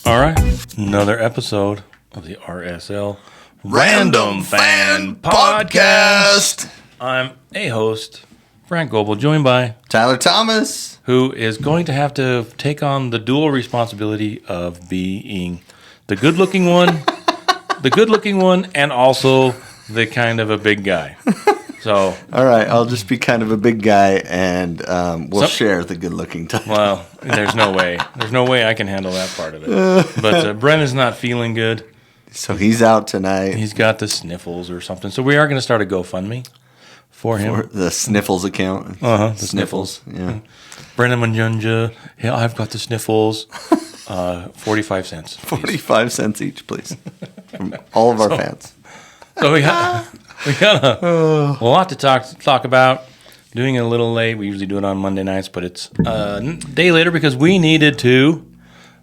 All right, another episode of the RSL Random Fan Podcast. I'm a host, Frank Goebel, joined by Tyler Thomas, who is going to have to take on the dual responsibility of being the good-looking one, and also the kind of a big guy. So, all right, I'll just be kind of a big guy, and we'll share the good-looking title. Well, there's no way I can handle that part of it. But Brent is not feeling good. So he's out tonight. He's got the sniffles or something. So we are going to start a GoFundMe for him. For the Sniffles account. The Sniffles. Yeah. Brennan Manjunja. Yeah, I've got the sniffles. 45 cents. Please. 45 cents each, please. From all of our fans. So we got a lot to talk about. Doing it a little late. We usually do it on Monday nights, but it's a day later because we needed to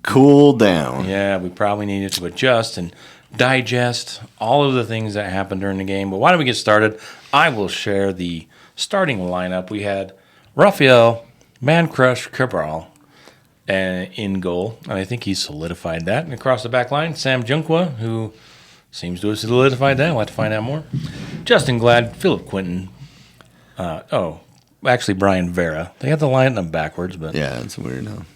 cool down. Yeah, we probably needed to adjust and digest all of the things that happened during the game. But why don't we get started? I will share the starting lineup. We had Rafael Man Crush Cabral in goal, and I think he's solidified that. And across the back line, Sam Junkwa, who seems to have solidified that. We'll have to find out more. Justin Glad, Philip Quinton. Actually Brian Vera. They had the lineup backwards, but yeah, it's weird now.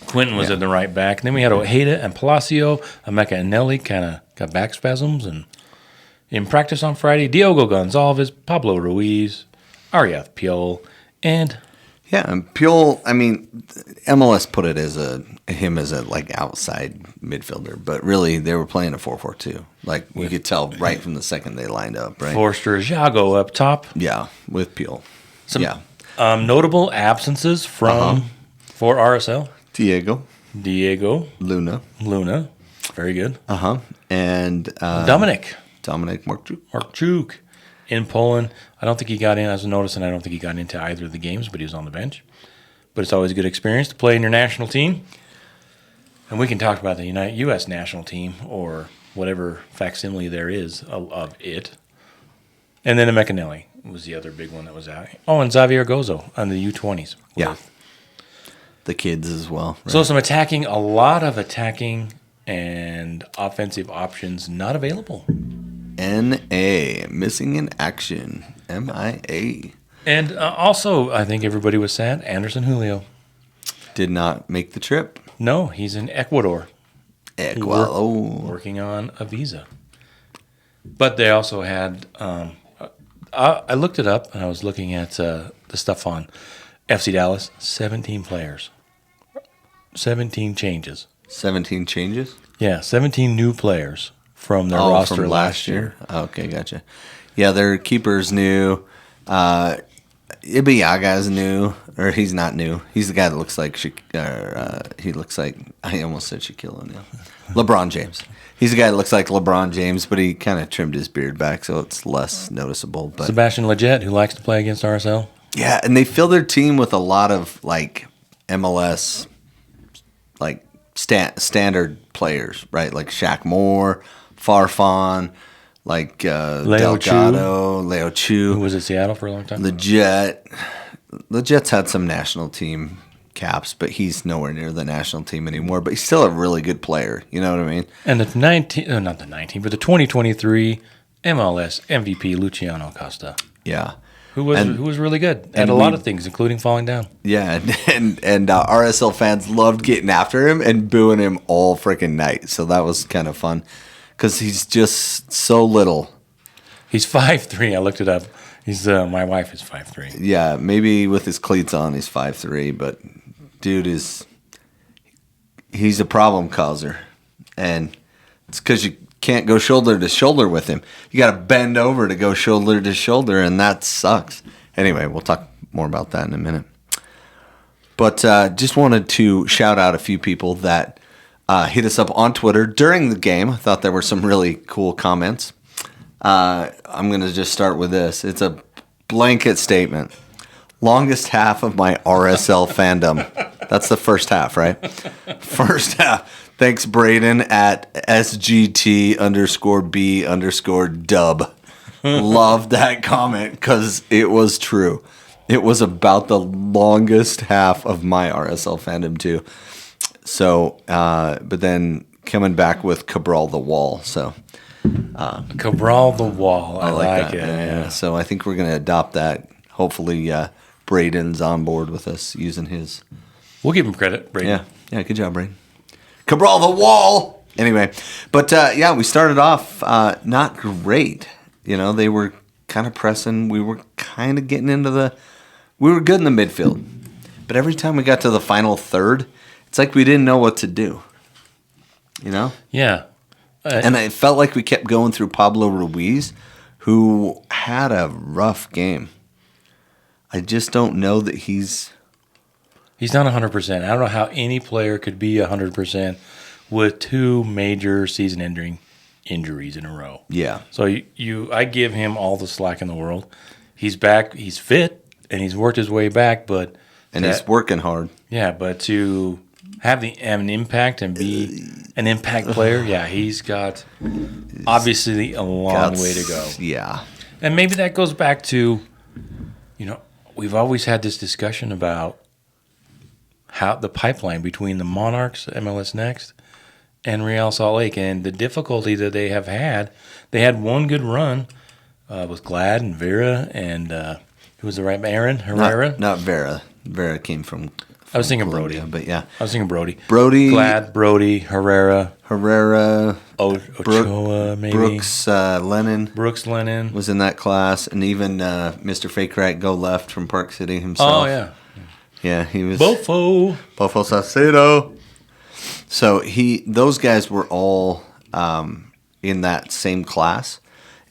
Quinton was at the right back. And then we had Ojeda and Palacio. Emeka and Nelly kind of got back spasms. And in practice on Friday, Diogo Gonzalez, Pablo Ruiz, Ariath Piol, and... Yeah, and Piol, I mean, MLS put it as him as a outside midfielder, but really they were playing a 4-4-2. Like we could tell right from the second they lined up, right? Forster Jago up top. Yeah, with Piol. Some notable absences for RSL. Diego. Luna. Very good. And Dominic Markchuk. In Poland. I don't think he got in, as I noticed, and I don't think he got into either of the games, but he was on the bench. But it's always a good experience to play in your national team. And we can talk about the U.S. national team or whatever facsimile there is of it. And then Emeka Nelly was the other big one that was out. Oh, and Xavier Gozo on the U20s. Yeah. The kids as well. Right? So a lot of attacking and offensive options not available. N.A. Missing in action. M.I.A. And also, I think everybody was sad, Anderson Julio. Did not make the trip. No, he's in Ecuador. Working on a visa. But they also had, I looked it up, and I was looking at the stuff on FC Dallas, 17 players. 17 changes. 17 changes? Yeah, 17 new players from their roster from last year. Okay, gotcha. Yeah, their keeper's new. Ibeaga's new, or he's not new. He's the guy that looks like he looks like I almost said Shaquille O'Neal. LeBron James. He's the guy that looks like LeBron James, but he kind of trimmed his beard back, so it's less noticeable. But Sebastian Lletget, who likes to play against RSL. Yeah, and they fill their team with a lot of MLS standard players, right? Like Shaq Moore, Farfan, Delgado, Leo Chu. Who was at Seattle for a long time? Leget's had some national team caps, but he's nowhere near the national team anymore. But he's still a really good player. You know what I mean? And the 2023 MLS MVP, Luciano Acosta. Yeah. Who was really good at a lot of things, including falling down. Yeah, and RSL fans loved getting after him and booing him all freaking night. So that was kind of fun because he's just so little. He's 5'3". I looked it up. He's my wife is 5'3". Yeah, maybe with his cleats on, he's 5'3", but dude he's a problem causer, and it's because you can't go shoulder to shoulder with him. You got to bend over to go shoulder to shoulder, and that sucks. Anyway, we'll talk more about that in a minute. But just wanted to shout out a few people that hit us up on Twitter during the game. I thought there were some really cool comments. I'm going to just start with this. It's a blanket statement. Longest half of my RSL fandom. That's the first half, right? First half. Thanks, Braden at SGT_B_dub. Love that comment because it was true. It was about the longest half of my RSL fandom, too. So, but then coming back with Cabral the Wall. So Cabral the Wall. I like that. it. Yeah. So I think we're going to adopt that. Hopefully, Braden's on board with us using his. We'll give him credit, Braden. Yeah. Good job, Braden. Cabral the Wall. Anyway, but we started off not great. They were kind of pressing. We were kind of getting into we were good in the midfield. But every time we got to the final third, it's like we didn't know what to do. Yeah. And it felt like we kept going through Pablo Ruiz, who had a rough game. I just don't know that he's not 100%. I don't know how any player could be 100% with 2 major season-ending injuries in a row. Yeah. So I give him all the slack in the world. He's back. He's fit, and he's worked his way back. He's working hard. Yeah, but to have an impact and be an impact player, he's got obviously a long way to go. Yeah. And maybe that goes back to, we've always had this discussion about how the pipeline between the Monarchs, MLS Next, and Real Salt Lake, and the difficulty that they have had. They had one good run with Glad and Vera, and who was the right Aaron Herrera? Not Vera. Vera came from I was thinking Colombia, Brody. but yeah. I was thinking Brody. Glad, Brody, Herrera, Ochoa, maybe. Brooks Lennon was in that class, and even Mr. Fake Right Go Left from Park City himself. Oh, yeah. Yeah, he was. Bofo Salcedo. So those guys were all in that same class.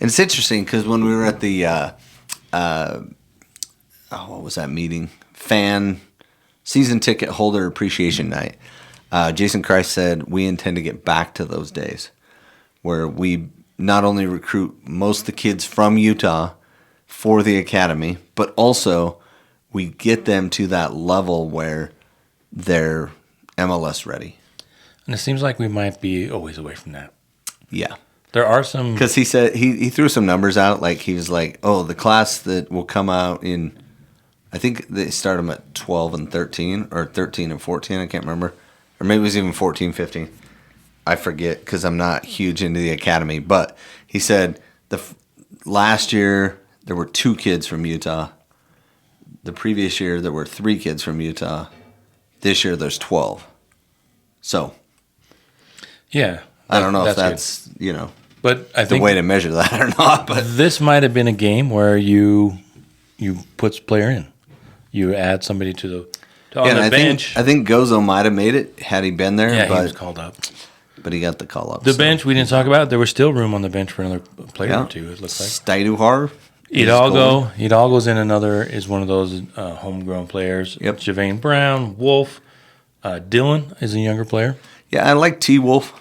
And it's interesting because when we were at the, what was that meeting? Fan season ticket holder appreciation night. Jason Christ said, we intend to get back to those days where we not only recruit most of the kids from Utah for the academy, but also we get them to that level where they're MLS ready. And it seems like we might be always away from that. Yeah. There are some... Because he said, he threw some numbers out, like he was like, the class that will come out in, I think they start them at 12 and 13, or 13 and 14, I can't remember. Or maybe it was even 14, 15. I forget, because I'm not huge into the academy. But he said, last year, there were 2 kids from Utah. The previous year, there were 3 kids from Utah. This year, there's 12. So... yeah. I don't know if that's but I think the way to measure that or not. But this might have been a game where you put a player in. You add somebody on the bench. I think Gozo might have made it had he been there. Yeah, but he was called up. But he got the call up. The bench we didn't talk about. There was still room on the bench for another player or two. It looks like Staiduhar. Hidalgo's in is one of those homegrown players. Yep. Javane Brown, Wolf, Dylan is a younger player. Yeah, I like T Wolf.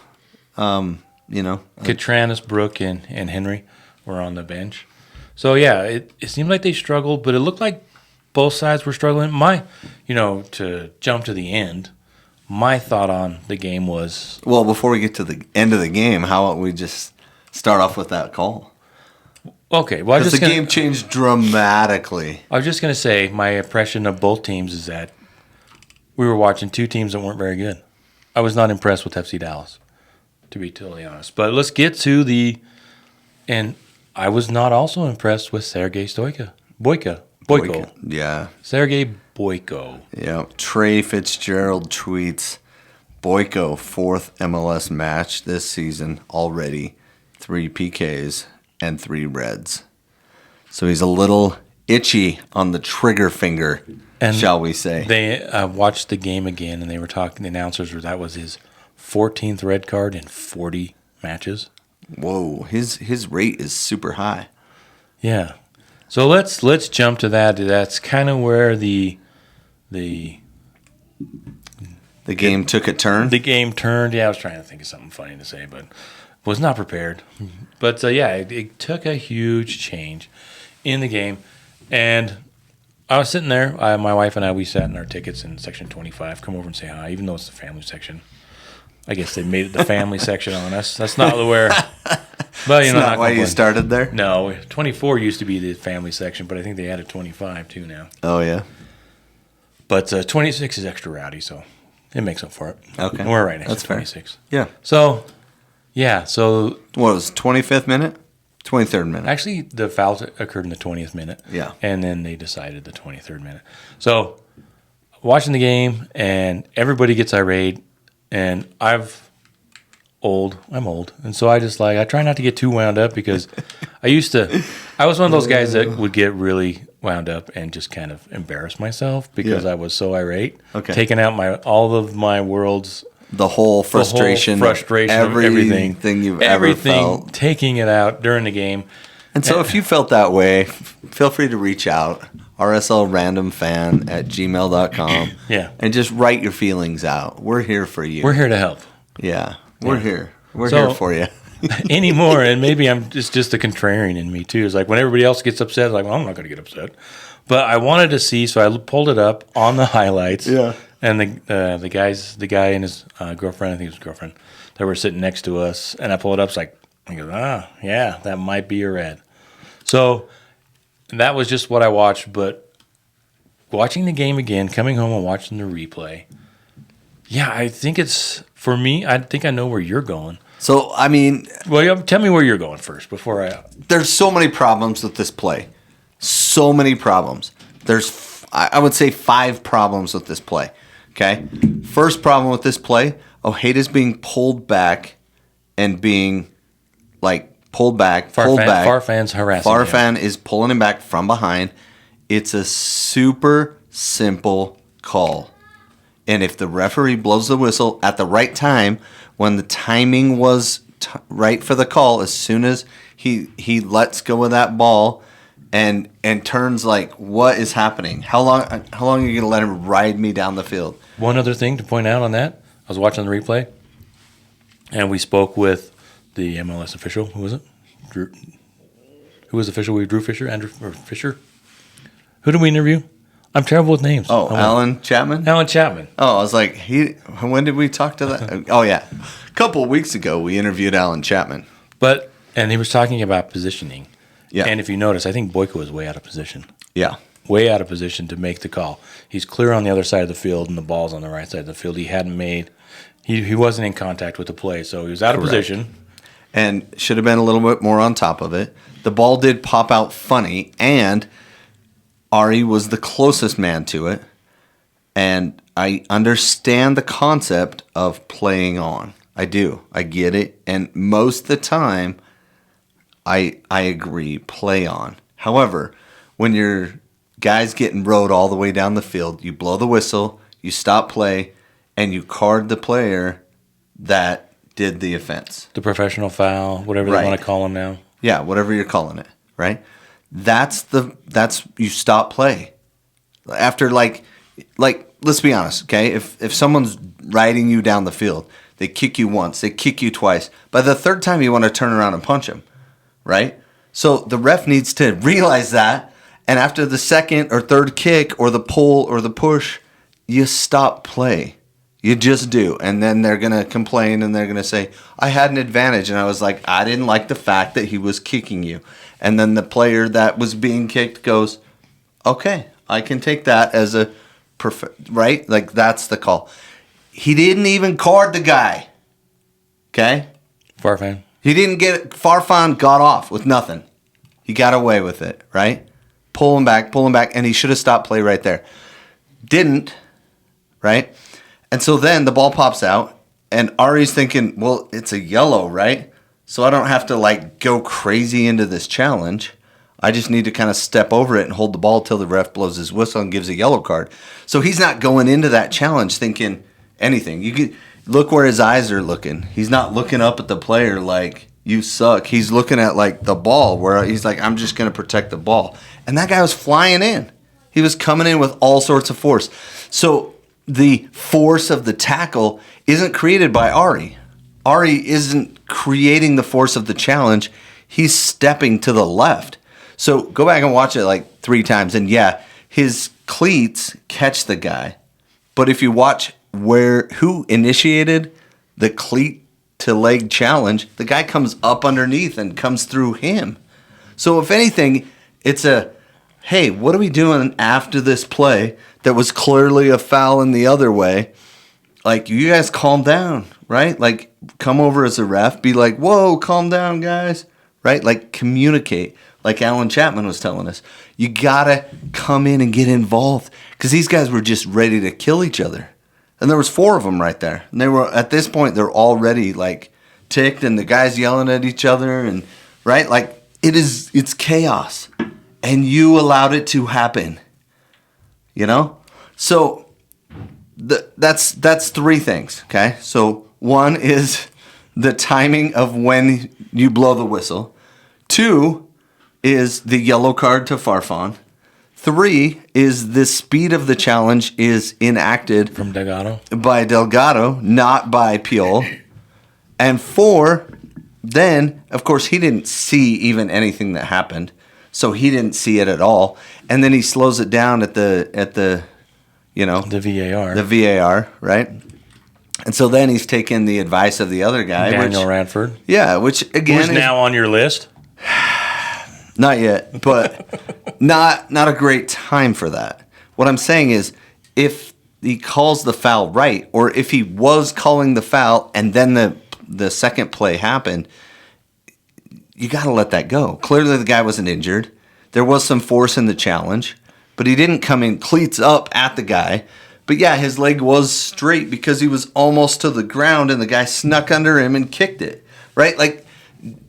Catranis, Brooke, and Henry were on the bench. So, yeah, it seemed like they struggled, but it looked like both sides were struggling. To jump to the end, my thought on the game was... Well, before we get to the end of the game, how about we just start off with that call? Okay, well, the game changed dramatically. I was just going to say my impression of both teams is that we were watching 2 teams that weren't very good. I was not impressed with FC Dallas, to be totally honest. But let's get to and I was not also impressed with Sergei Boyko. Yeah. Sergei Boyko. Yeah. Trey Fitzgerald tweets, Boyko, 4th MLS match this season already, 3 PKs and 3 reds. So he's a little itchy on the trigger finger, shall we say. They watched the game again, and they were talking, the announcers were, that was his 14th red card in 40 matches. Whoa, his rate is super high. Yeah. So let's jump to that. That's kind of where the game took a turn. The game turned. Yeah, I was trying to think of something funny to say, but was not prepared. But it took a huge change in the game, and I was sitting there. My wife and I, we sat in our tickets in section 25. Come over and say hi, even though it's the family section. I guess they made it the family section on us. That's not where. But That's not why you started there? No, 24 used to be the family section, but I think they added 25 too now. Oh yeah. But 26 is extra rowdy, so It makes up for it. Okay. We're right next That's to fair. 26. Yeah. So, yeah. So What was 25th minute? 23rd minute. actually, the foul occurred in the 20th minute. Yeah. And then they decided the 23rd minute. So, watching the game, and everybody gets irate, and I'm old, and so I try not to get too wound up because I was one of those guys that would get really wound up and just kind of embarrass myself because I was so irate, taking out all of my world's the whole frustration, of everything you've ever felt, taking it out during the game. And so, if you felt that way, feel free to reach out, rslrandomfan@gmail.com, and just write your feelings out. We're here for you. We're here to help. Yeah, we're here. We're here for you. Anymore, and maybe I'm just a contrarian in me too. It's like when everybody else gets upset, it's like, well, I'm not going to get upset. But I wanted to see, so I pulled it up on the highlights. Yeah. And the guy and his girlfriend, I think it was his girlfriend, that were sitting next to us, and I pull it up. It's like, I go, yeah, that might be a red. So that was just what I watched. But watching the game again, coming home and watching the replay, yeah, I think it's for me. I think I know where you're going. So I mean, well, tell me where you're going first before I. There's so many problems with this play. So many problems. There's, I would say, 5 problems with this play. Okay? First problem with this play, Ojeda's being pulled back and being, pulled back. Farfan's harassing him. Farfan is pulling him back from behind. It's a super simple call. And if the referee blows the whistle at the right time, when the timing was right for the call, as soon as he lets go of that ball and turns what is happening? How long are you going to let him ride me down the field? One other thing to point out on that, I was watching the replay, and we spoke with the MLS official. Who was it? Drew. Who was the official? Drew Fisher? Andrew Fisher? Who did we interview? I'm terrible with names. Oh, Alan Chapman? Alan Chapman. Oh, I was like, when did we talk to that? Oh, yeah. A couple of weeks ago, we interviewed Alan Chapman. And he was talking about positioning. Yeah. And if you notice, I think Boyko was way out of position. Yeah. Way out of position to make the call. He's clear on the other side of the field, and the ball's on the right side of the field. He hadn't made – he wasn't in contact with the play, so he was out of position. And should have been a little bit more on top of it. The ball did pop out funny, and Ari was the closest man to it. And I understand the concept of playing on. I do. I get it. And most of the time, I agree, play on. However, when your guy's getting rode all the way down the field, you blow the whistle, you stop play, and you card the player that did the offense. The professional foul, whatever they want to call him now. Yeah, whatever you're calling it, right? That's you stop play. After let's be honest, okay? If someone's riding you down the field, they kick you once, they kick you twice. By the third time, you want to turn around and punch him, right? So the ref needs to realize that, and after the second or third kick or the pull or the push, you stop play. You just do. And then they're going to complain and they're going to say, I had an advantage. And I was like, I didn't like the fact that he was kicking you. And then the player that was being kicked goes, okay, I can take that as a right? That's the call. He didn't even card the guy. Okay? Farfan. He didn't get it. Farfan got off with nothing. He got away with it, right? Pull him back, and he should have stopped play right there. Didn't, right? And so then the ball pops out, and Ari's thinking, well, it's a yellow, right? So I don't have to, go crazy into this challenge. I just need to kind of step over it and hold the ball till the ref blows his whistle and gives a yellow card. So he's not going into that challenge thinking anything. You could look where his eyes are looking. He's not looking up at the player like, you suck. He's looking at, the ball where he's like, I'm just going to protect the ball. And that guy was flying in. He was coming in with all sorts of force. So the force of the tackle isn't created by Ari. Ari isn't creating the force of the challenge. He's stepping to the left. So go back and watch it 3 times. And yeah, his cleats catch the guy. But if you watch who initiated the cleat to leg challenge, the guy comes up underneath and comes through him. So if anything, it's hey, what are we doing after this play that was clearly a foul in the other way? like, you guys calm down, right? Like, come over as a ref, be like, whoa, calm down, guys, right? Like, communicate, like Alan Chapman was telling us. You got to come in and get involved because these guys were just ready to kill each other. And there was 4 of them right there. And they were, at this point, they're already, like, ticked, and the guys yelling at each other, and, right? Like, it's chaos. And you allowed it to happen, you know? So that's 3 things, okay? So 1 is the timing of when you blow the whistle. 2 is the yellow card to Farfan. 3 is the speed of the challenge is enacted From Delgado? by Delgado, not by Piol. And 4, then, of course, he didn't see even anything that happened. So he didn't see it at all. And then he slows it down at the you know, The VAR. the VAR, right? And so then he's taking the advice of the other guy, Daniel which, Radford. yeah, which again Who's is now on your list? not yet, but not a great time for that. What I'm saying is, if he calls the foul right, or if he was calling the foul and then the second play happened, you got to let that go. Clearly, the guy wasn't injured. There was some force in the challenge, but he didn't come in cleats up at the guy. But yeah, his leg was straight because he was almost to the ground, and the guy snuck under him and kicked it. Right? Like,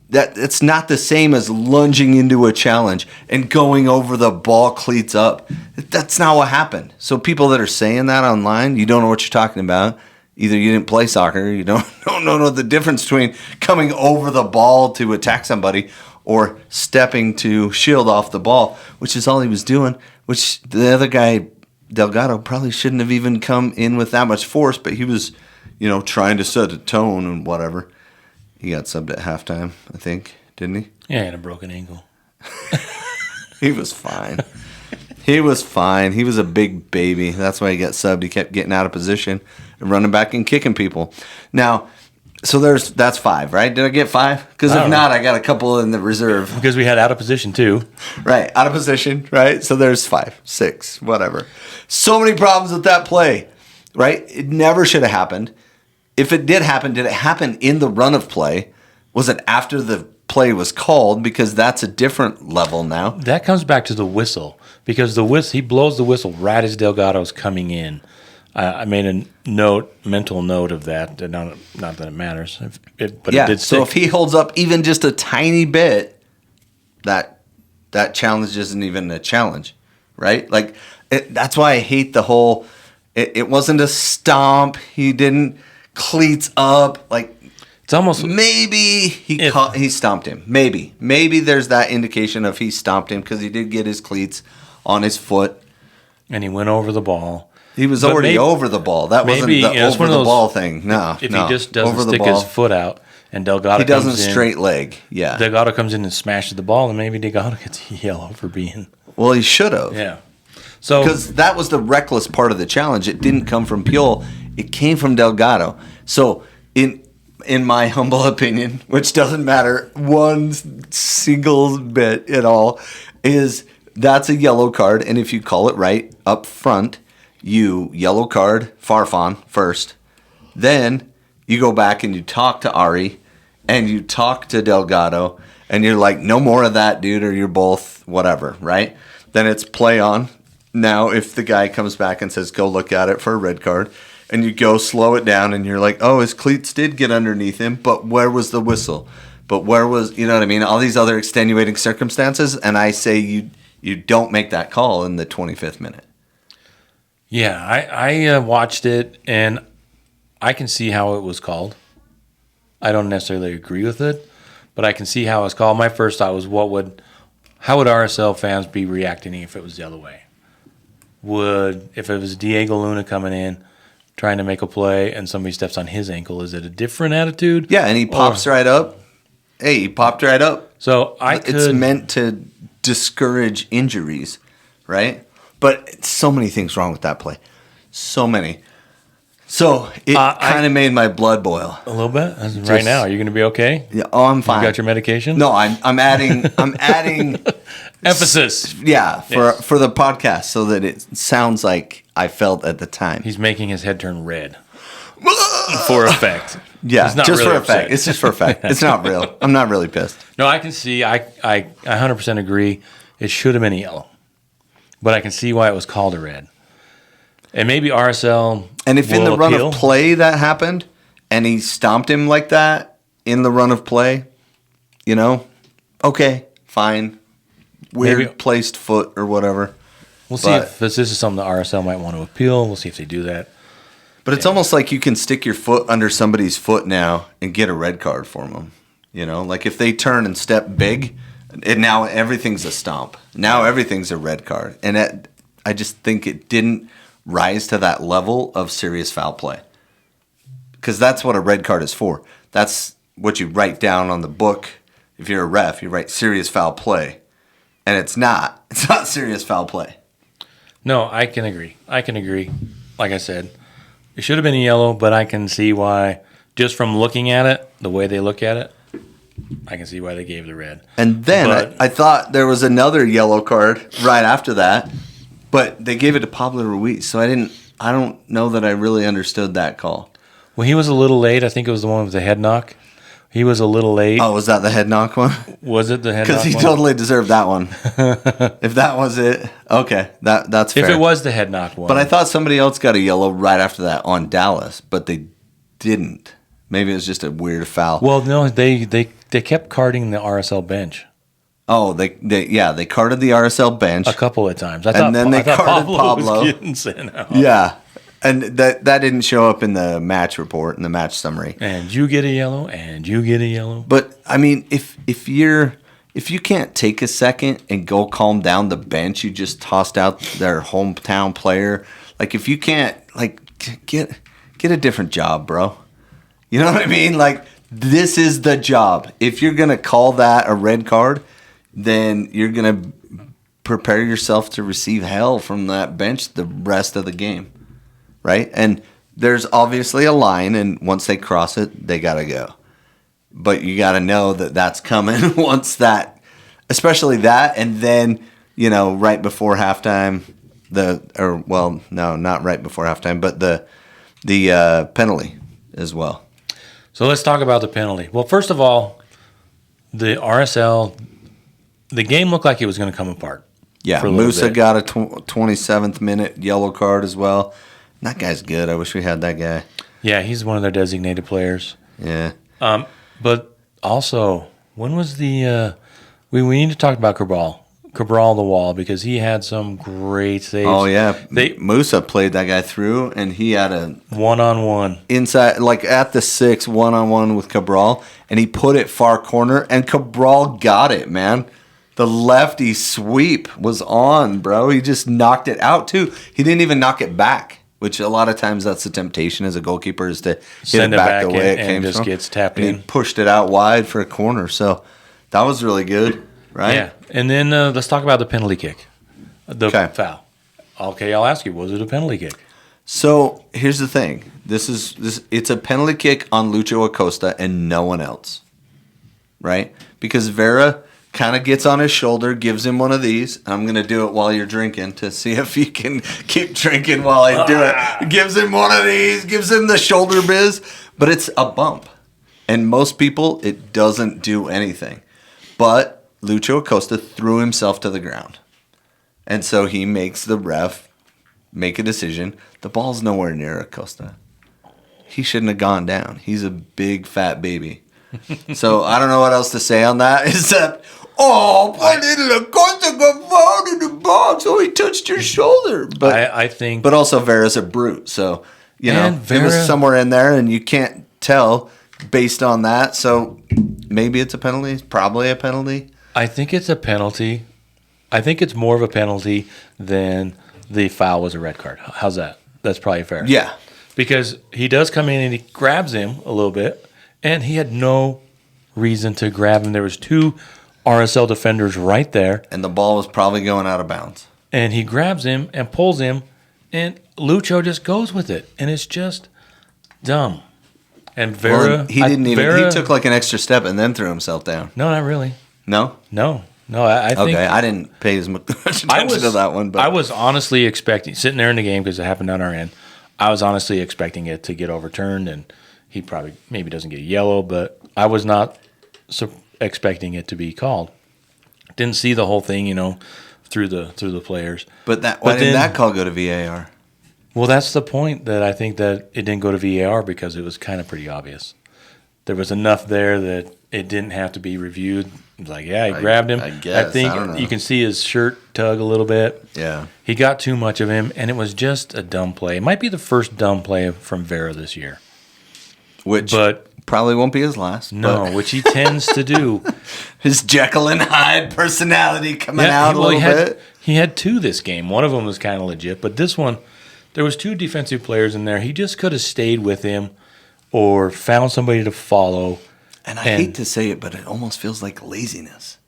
that. It's not the same as lunging into a challenge and going over the ball cleats up. That's not what happened. So people that are saying that online, you don't know what you're talking about. Either you didn't play soccer, you don't know the difference between coming over the ball to attack somebody or stepping to shield off the ball, which is all he was doing, which the other guy, Delgado, probably shouldn't have even come in with that much force, but he was, trying to set a tone and whatever. He got subbed at halftime, I think, didn't he? Yeah, he had a broken ankle. He was fine. He was fine. He was a big baby. That's why he got subbed. He kept getting out of position and running back and kicking people. Now, so that's 5, right? Did I get 5? Because if not, I got a couple in the reserve. Because we had out of position too. Right, out of position, right? So there's 5, 6, whatever. So many problems with that play, right? It never should have happened. If it did happen, did it happen in the run of play? Was it after the play was called? Because that's a different level now. That comes back to the whistle. Because he blows the whistle right as Delgado's coming in. I made a mental note of that. Not that it matters, but it did stick. So if he holds up even just a tiny bit, that challenge isn't even a challenge, right? Like that's why I hate the whole. It wasn't a stomp. He didn't cleats up. Like it's almost maybe he stomped him. Maybe there's that indication of he stomped him because he did get his cleats on his foot, and he went over the ball. He was already over the ball. That wasn't the over the ball thing. No, if he just doesn't stick his foot out and Delgado he doesn't comes in, straight leg. Yeah, Delgado comes in and smashes the ball, and maybe Delgado gets a yellow for being. Well, he should have. Yeah. So because that was the reckless part of the challenge. It didn't come from Piol. It came from Delgado. So in my humble opinion, which doesn't matter one single bit at all, is that's a yellow card, and if you call it right up front, you yellow card Farfan first. Then you go back and you talk to Ari and you talk to Delgado and you're like, no more of that, dude, or you're both whatever, right? Then it's play on. Now, if the guy comes back and says, go look at it for a red card, and you go slow it down and you're like, oh, his cleats did get underneath him, but where was the whistle? But where was, you know what I mean? All these other extenuating circumstances, and I say you don't make that call in the 25th minute. Yeah, I watched it, and I can see how it was called. I don't necessarily agree with it, but I can see how it's called. My first thought was, how would RSL fans be reacting if it was the other way? If it was Diego Luna coming in, trying to make a play, and somebody steps on his ankle, is it a different attitude? Yeah, and he pops right up. Hey, he popped right up. So it's meant to discourage injuries, right? But so many things wrong with that play. So many. So it kind of made my blood boil. A little bit? Right now, are you going to be okay? Yeah. Oh, I'm fine. You got your medication? No, I'm adding emphasis. Yeah, for the podcast so that it sounds like I felt at the time. He's making his head turn red. for effect. Yeah, He's not just really for effect. upset. It's just for effect. It's not real. I'm not really pissed. No, I can see. I 100% agree. It should have been a yellow, but I can see why it was called a red. And maybe RSL. And if in the run appeal. of play that happened, and he stomped him like that in the run of play, okay, fine. Weird Maybe. placed foot or whatever. We'll see if this is something the RSL might want to appeal. We'll see if they do that. But it's almost like you can stick your foot under somebody's foot now and get a red card for them. Like if they turn and step big, and now everything's a stomp. Now everything's a red card. And I just think it didn't rise to that level of serious foul play. Because that's what a red card is for. That's what you write down on the book. If you're a ref, you write serious foul play. And it's not. It's not serious foul play. No, I can agree. Like I said, it should have been a yellow, but I can see why, just from looking at it, the way they look at it, I can see why they gave the red. And then I thought there was another yellow card right after that, but they gave it to Pablo Ruiz. So I don't know that I really understood that call. Well, he was a little late. I think it was the one with the head knock. He was a little late. Oh, was that the head knock one? Was it the head knock Because he one? totally deserved that one. If that was it, okay, that's fair. If it was the head knock one. But I thought somebody else got a yellow right after that on Dallas, but they didn't. Maybe it was just a weird foul. Well, no, they kept carding the RSL bench Oh, they carded the RSL bench. a couple of times. I And then they thought carded was Pablo. getting sent out. Yeah. And that didn't show up in the match report, in the match summary. And you get a yellow, and you get a yellow. But I mean, if you can't take a second and go calm down the bench, you just tossed out their hometown player. Like if you can't get a different job, bro. You know what I mean? Like this is the job. If you're gonna call that a red card, then you're gonna prepare yourself to receive hell from that bench the rest of the game. Right? And there's obviously a line, and once they cross it, they got to go. But you got to know that that's coming once that, especially that, and then, right before halftime, not right before halftime, but the penalty as well. So let's talk about the penalty. Well, first of all, the RSL, the game looked like it was going to come apart. Yeah, Musa got a 27th minute yellow card as well. That guy's good. I wish we had that guy. Yeah, he's one of their designated players. Yeah. But also, when was the we need to talk about Cabral the Wall, because he had some great saves. Oh yeah, Musa played that guy through, and he had a one-on-one inside, like at the 6, one-on-one with Cabral, and he put it far corner, and Cabral got it, man. The lefty sweep was on, bro. He just knocked it out too. He didn't even knock it back. Which a lot of times that's the temptation as a goalkeeper, is to hit it back the way it came just from. Gets tapped and in. He pushed it out wide for a corner, so that was really good, right? Yeah, and then let's talk about the penalty kick, the foul. Okay, I'll ask you, was it a penalty kick? So here's the thing: it's a penalty kick on Lucho Acosta and no one else, right? Because Vera kind of gets on his shoulder, gives him one of these. I'm going to do it while you're drinking to see if you can keep drinking while I do it. Gives him one of these, gives him the shoulder biz, but it's a bump. And most people, it doesn't do anything. But Lucho Acosta threw himself to the ground. And so he makes the ref make a decision. The ball's nowhere near Acosta. He shouldn't have gone down. He's a big, fat baby. So I don't know what else to say on that, except, poor little Acosta got fouled in the box. Oh, he touched your shoulder. But I think. But also Vera's a brute, so it was somewhere in there, and you can't tell based on that. So maybe it's a penalty. It's probably a penalty. I think it's a penalty. I think it's more of a penalty than the foul was a red card. How's that? That's probably fair. Yeah, because he does come in and he grabs him a little bit. And he had no reason to grab him. There was 2 RSL defenders right there. And the ball was probably going out of bounds. And he grabs him and pulls him, and Lucho just goes with it. And it's just dumb. And Vera... he didn't even... he took like an extra step and then threw himself down. No, not really. No? No, I think... Okay, I didn't pay as much attention to that one. But I was honestly expecting, sitting there in the game, because it happened on our end, I was honestly expecting it to get overturned, and he probably maybe doesn't get a yellow, but I was not expecting it to be called. Didn't see the whole thing, through the players. But why didn't that call go to VAR? Well, that's the point that I think that it didn't go to VAR because it was kind of pretty obvious. There was enough there that it didn't have to be reviewed. It was like, yeah, he grabbed him. I guess. I think I don't know. you can see his shirt tug a little bit. Yeah. He got too much of him, and it was just a dumb play. It might be the first dumb play from Vera this year. But probably won't be his last. No, which he tends to do. His Jekyll and Hyde personality coming out a little bit. He had 2 this game. One of them was kind of legit, but this one, there was 2 defensive players in there. He just could have stayed with him or found somebody to follow. And I hate to say it, but it almost feels like laziness.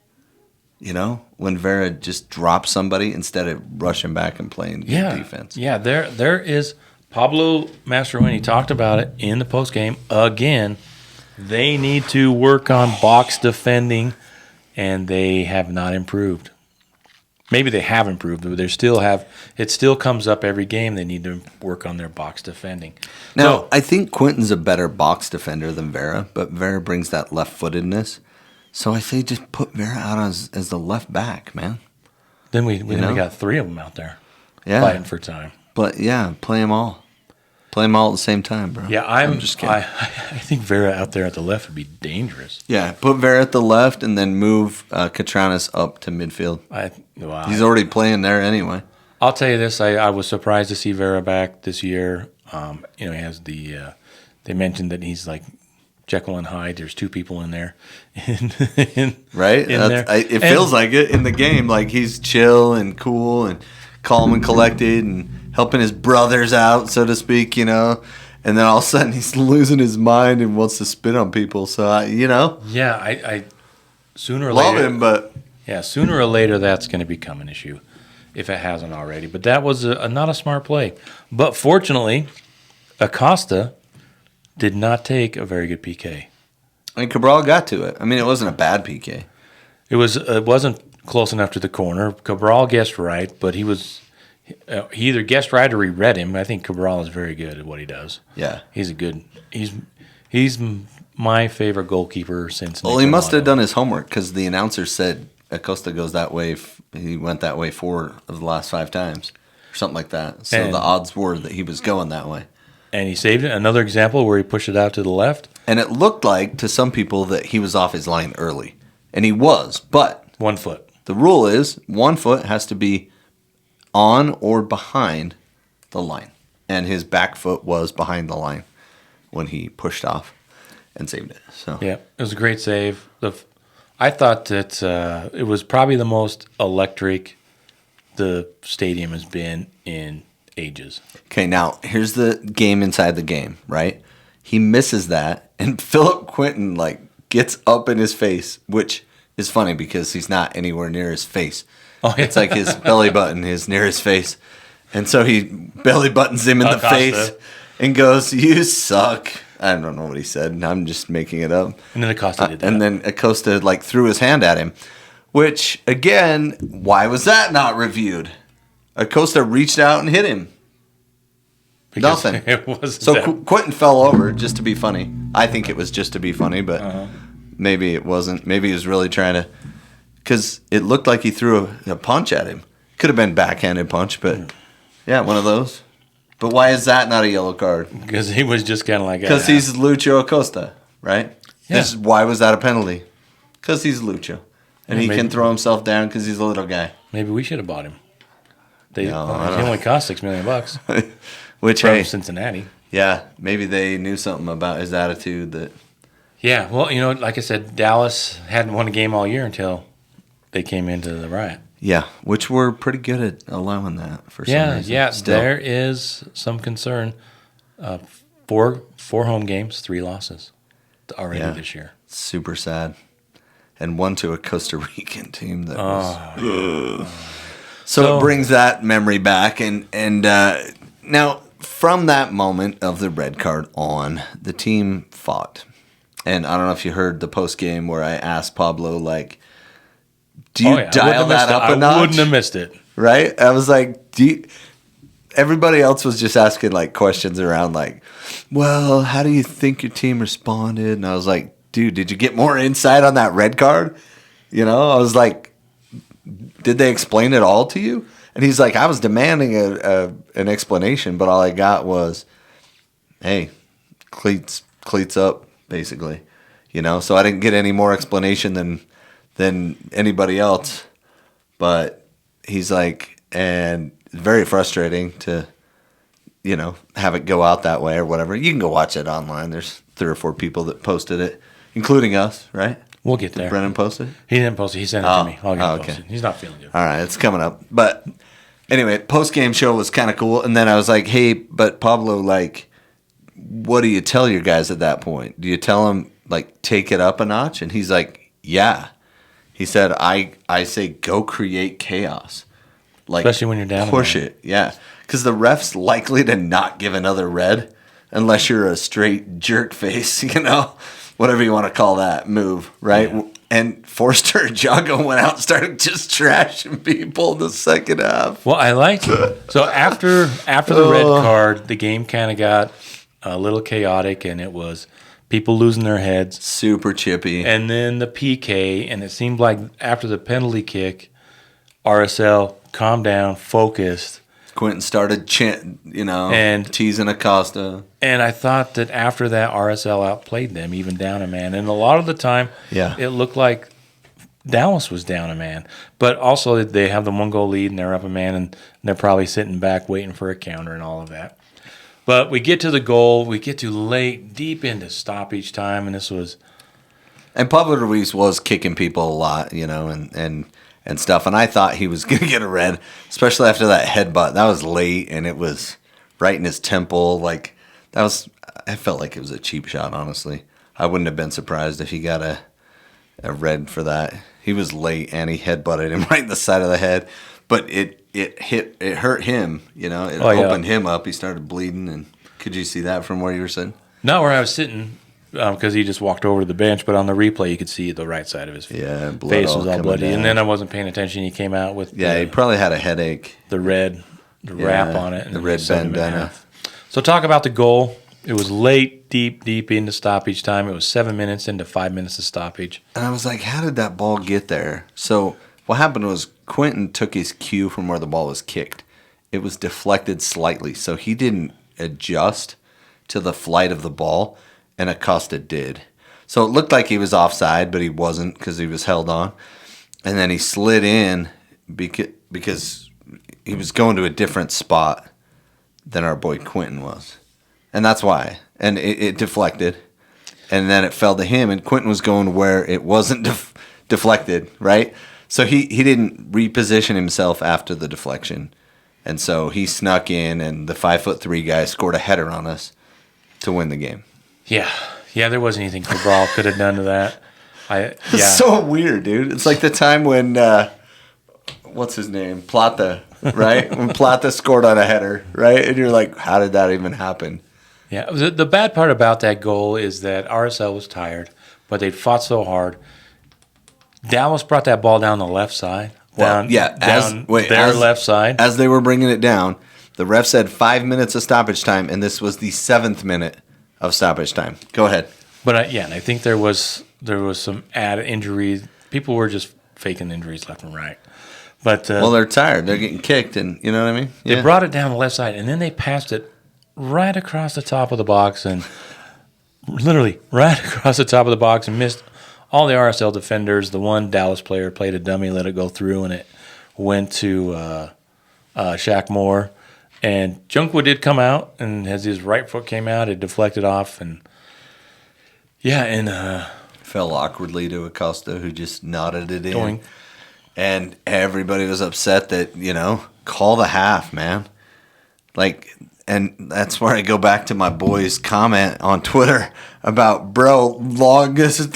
When Vera just drops somebody instead of rushing back and playing good defense. Yeah, there is Pablo Mastroeni talked about it in the postgame. Again, they need to work on box defending, and they have not improved. Maybe they have improved, but they still have. It still comes up every game. They need to work on their box defending. Now, I think Quentin's a better box defender than Vera, but Vera brings that left-footedness. So I say just put Vera out as the left back, man. Then we got 3 of them out there fighting for time. But, yeah, play them all. Play them all at the same time, bro. Yeah, I'm just kidding. I think Vera out there at the left would be dangerous. Yeah, put Vera at the left and then move Katranis up to midfield. He's already playing there anyway. I'll tell you this: I was surprised to see Vera back this year. He has the. They mentioned that he's like Jekyll and Hyde. There's 2 people in there. Right? It feels like it in the game. Like he's chill and cool and calm and collected and helping his brothers out, so to speak, And then all of a sudden he's losing his mind and wants to spit on people. So, Yeah, I sooner or love later. him, but. Yeah, sooner or later that's going to become an issue if it hasn't already. But that was not a smart play. But fortunately, Acosta did not take a very good PK. And Cabral got to it. I mean, it wasn't a bad PK. It wasn't close enough to the corner. Cabral guessed right, but he either guessed right or he read him. I think Cabral is very good at what he does. Yeah, he's my favorite goalkeeper since. Well, he must have done his homework because the announcer said Acosta goes that way. He went that way 4 of the last 5 times, or something like that. So the odds were that he was going that way. And he saved it. Another example where he pushed it out to the left. And it looked like to some people that he was off his line early, and he was. But 1 foot. The rule is 1 foot has to be on or behind the line, and his back foot was behind the line when he pushed off and saved it. So yeah, it was a great save. I thought that it was probably the most electric the stadium has been in ages. Okay, now here's the game inside the game, right? He misses that, and Philip Quinton gets up in his face, which is funny because he's not anywhere near his face. Oh, yeah. It's like his belly button is near his face. And so he belly buttons him in the face and goes, "You suck." I don't know what he said. I'm just making it up. And then Acosta did that. And then Acosta threw his hand at him, which, again, why was that not reviewed? Acosta reached out and hit him. Because nothing. It was so Quentin fell over just to be funny. I think it was just to be funny, but maybe it wasn't. Maybe he was really trying to, because it looked like he threw a punch at him. Could have been backhanded punch, but yeah, one of those. But why is that not a yellow card? Because he was just kind of like... Because he's Lucho Acosta, right? Yeah. Why was that a penalty? Because he's Lucho. And he can throw himself down because he's a little guy. Maybe we should have bought him. He only cost $6 million. Which, from Cincinnati. Yeah, maybe they knew something about his attitude that... Yeah, well, like I said, Dallas hadn't won a game all year until they came into the riot. Yeah, which we're pretty good at allowing that for some reason. Yeah, Still. there is some concern. 4 home games, 3 losses already this year. Super sad. And 1 to a Costa Rican team that was... So it brings that memory back. And now, from that moment of the red card on, the team fought. And I don't know if you heard the post game where I asked Pablo, do you dial that up a notch? I wouldn't have missed it. Right? I was like, everybody else was just asking like questions around like, well, how do you think your team responded? And I was like, dude, did you get more insight on that red card? You know, I was like, did they explain it all to you? And he's like, I was demanding an explanation, but all I got was, hey, cleats up, basically. You know, so I didn't get any more explanation than anybody else. But he's like, and very frustrating to, you know, have it go out that way or whatever. You can go watch it online. There's 3 or 4 people that posted it, including us, right? We'll get there. Did Brennan post it? He didn't post it. He sent it to me. I'll get it okay. posted. He's not feeling good. All right, it's coming up. But anyway, post-game show was kind of cool. And then I was like, hey, but Pablo, like, what do you tell your guys at that point? Do you tell them, like, take it up a notch? And he's like, yeah. He said, I say go create chaos. Like, especially when you're down. Push it, yeah. Because the ref's likely to not give another red unless you're a straight jerk face, you know, whatever you want to call that move, right? Yeah. And Forster and Jago went out and started just trashing people in the second half. Well, I liked it. So after the red card, the game kind of got a little chaotic, and it was people losing their heads. Super chippy. And then the PK, and it seemed like after the penalty kick, RSL calmed down, focused. Quentin started teasing Acosta. And I thought that after that, RSL outplayed them, even down a man. And a lot of the time, it looked like Dallas was down a man. But also, they have the 1-goal lead, and they're up a man, and they're probably sitting back waiting for a counter and all of that. But we get to the goal. We get to late, deep into stoppage time, and this was... And Pablo Ruiz was kicking people a lot, you know, and stuff. And I thought he was going to get a red, especially after that headbutt. That was late, and it was right in his temple. Like, I felt like it was a cheap shot, honestly. I wouldn't have been surprised if he got a red for that. He was late, and he headbutted him right in the side of the head. But it hurt him, you know. It opened him up. He started bleeding. And could you see that from where you were sitting? Not where I was sitting, because he just walked over to the bench. But on the replay, you could see the right side of his face was all bloody. Down. And then I wasn't paying attention. He came out with he probably had a headache. The wrap on it. And the red bandana. So talk about the goal. It was late, deep into stoppage time. It was 7 minutes into 5 minutes of stoppage. And I was like, how did that ball get there? So what happened was Quentin took his cue from where the ball was kicked. It was deflected slightly, so he didn't adjust to the flight of the ball, and Acosta did. So it looked like he was offside, but he wasn't because he was held on. And then he slid in because he was going to a different spot than our boy Quentin was. And that's why. And it deflected. And then it fell to him, and Quentin was going where it wasn't deflected, right? So he didn't reposition himself after the deflection. And so he snuck in, and the 5'3" guy scored a header on us to win the game. Yeah, there wasn't anything Cabral could have done to that. It's so weird, dude. It's like the time when, what's his name? Plata, right? When Plata scored on a header, right? And you're like, how did that even happen? Yeah, the bad part about that goal is that RSL was tired, but they fought so hard. Dallas brought that ball down the left side. Left side. As they were bringing it down, the ref said 5 minutes of stoppage time, and this was the 7th minute of stoppage time. Go ahead. But I think there was some added injuries. People were just faking injuries left and right. But they're tired. They're getting kicked, and you know what I mean? They brought it down the left side, and then they passed it right across the top of the box, and literally right across the top of the box, and missed all the RSL defenders. The one Dallas player played a dummy, let it go through, and it went to Shaq Moore. And Junkwood did come out, and as his right foot came out, it deflected off. And fell awkwardly to Acosta, who just nodded it in. Doing. And everybody was upset that, call the half, man. And that's where I go back to my boy's comment on Twitter about, bro, longest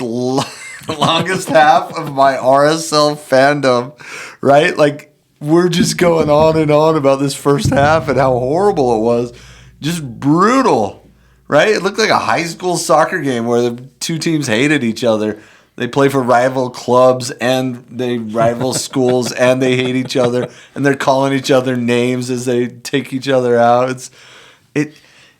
half of my RSL fandom, right? Like, we're just going on and on about this first half and how horrible it was. Just brutal, right? It looked like a high school soccer game where the two teams hated each other. They play for rival clubs and they rival schools and they hate each other and they're calling each other names as they take each other out.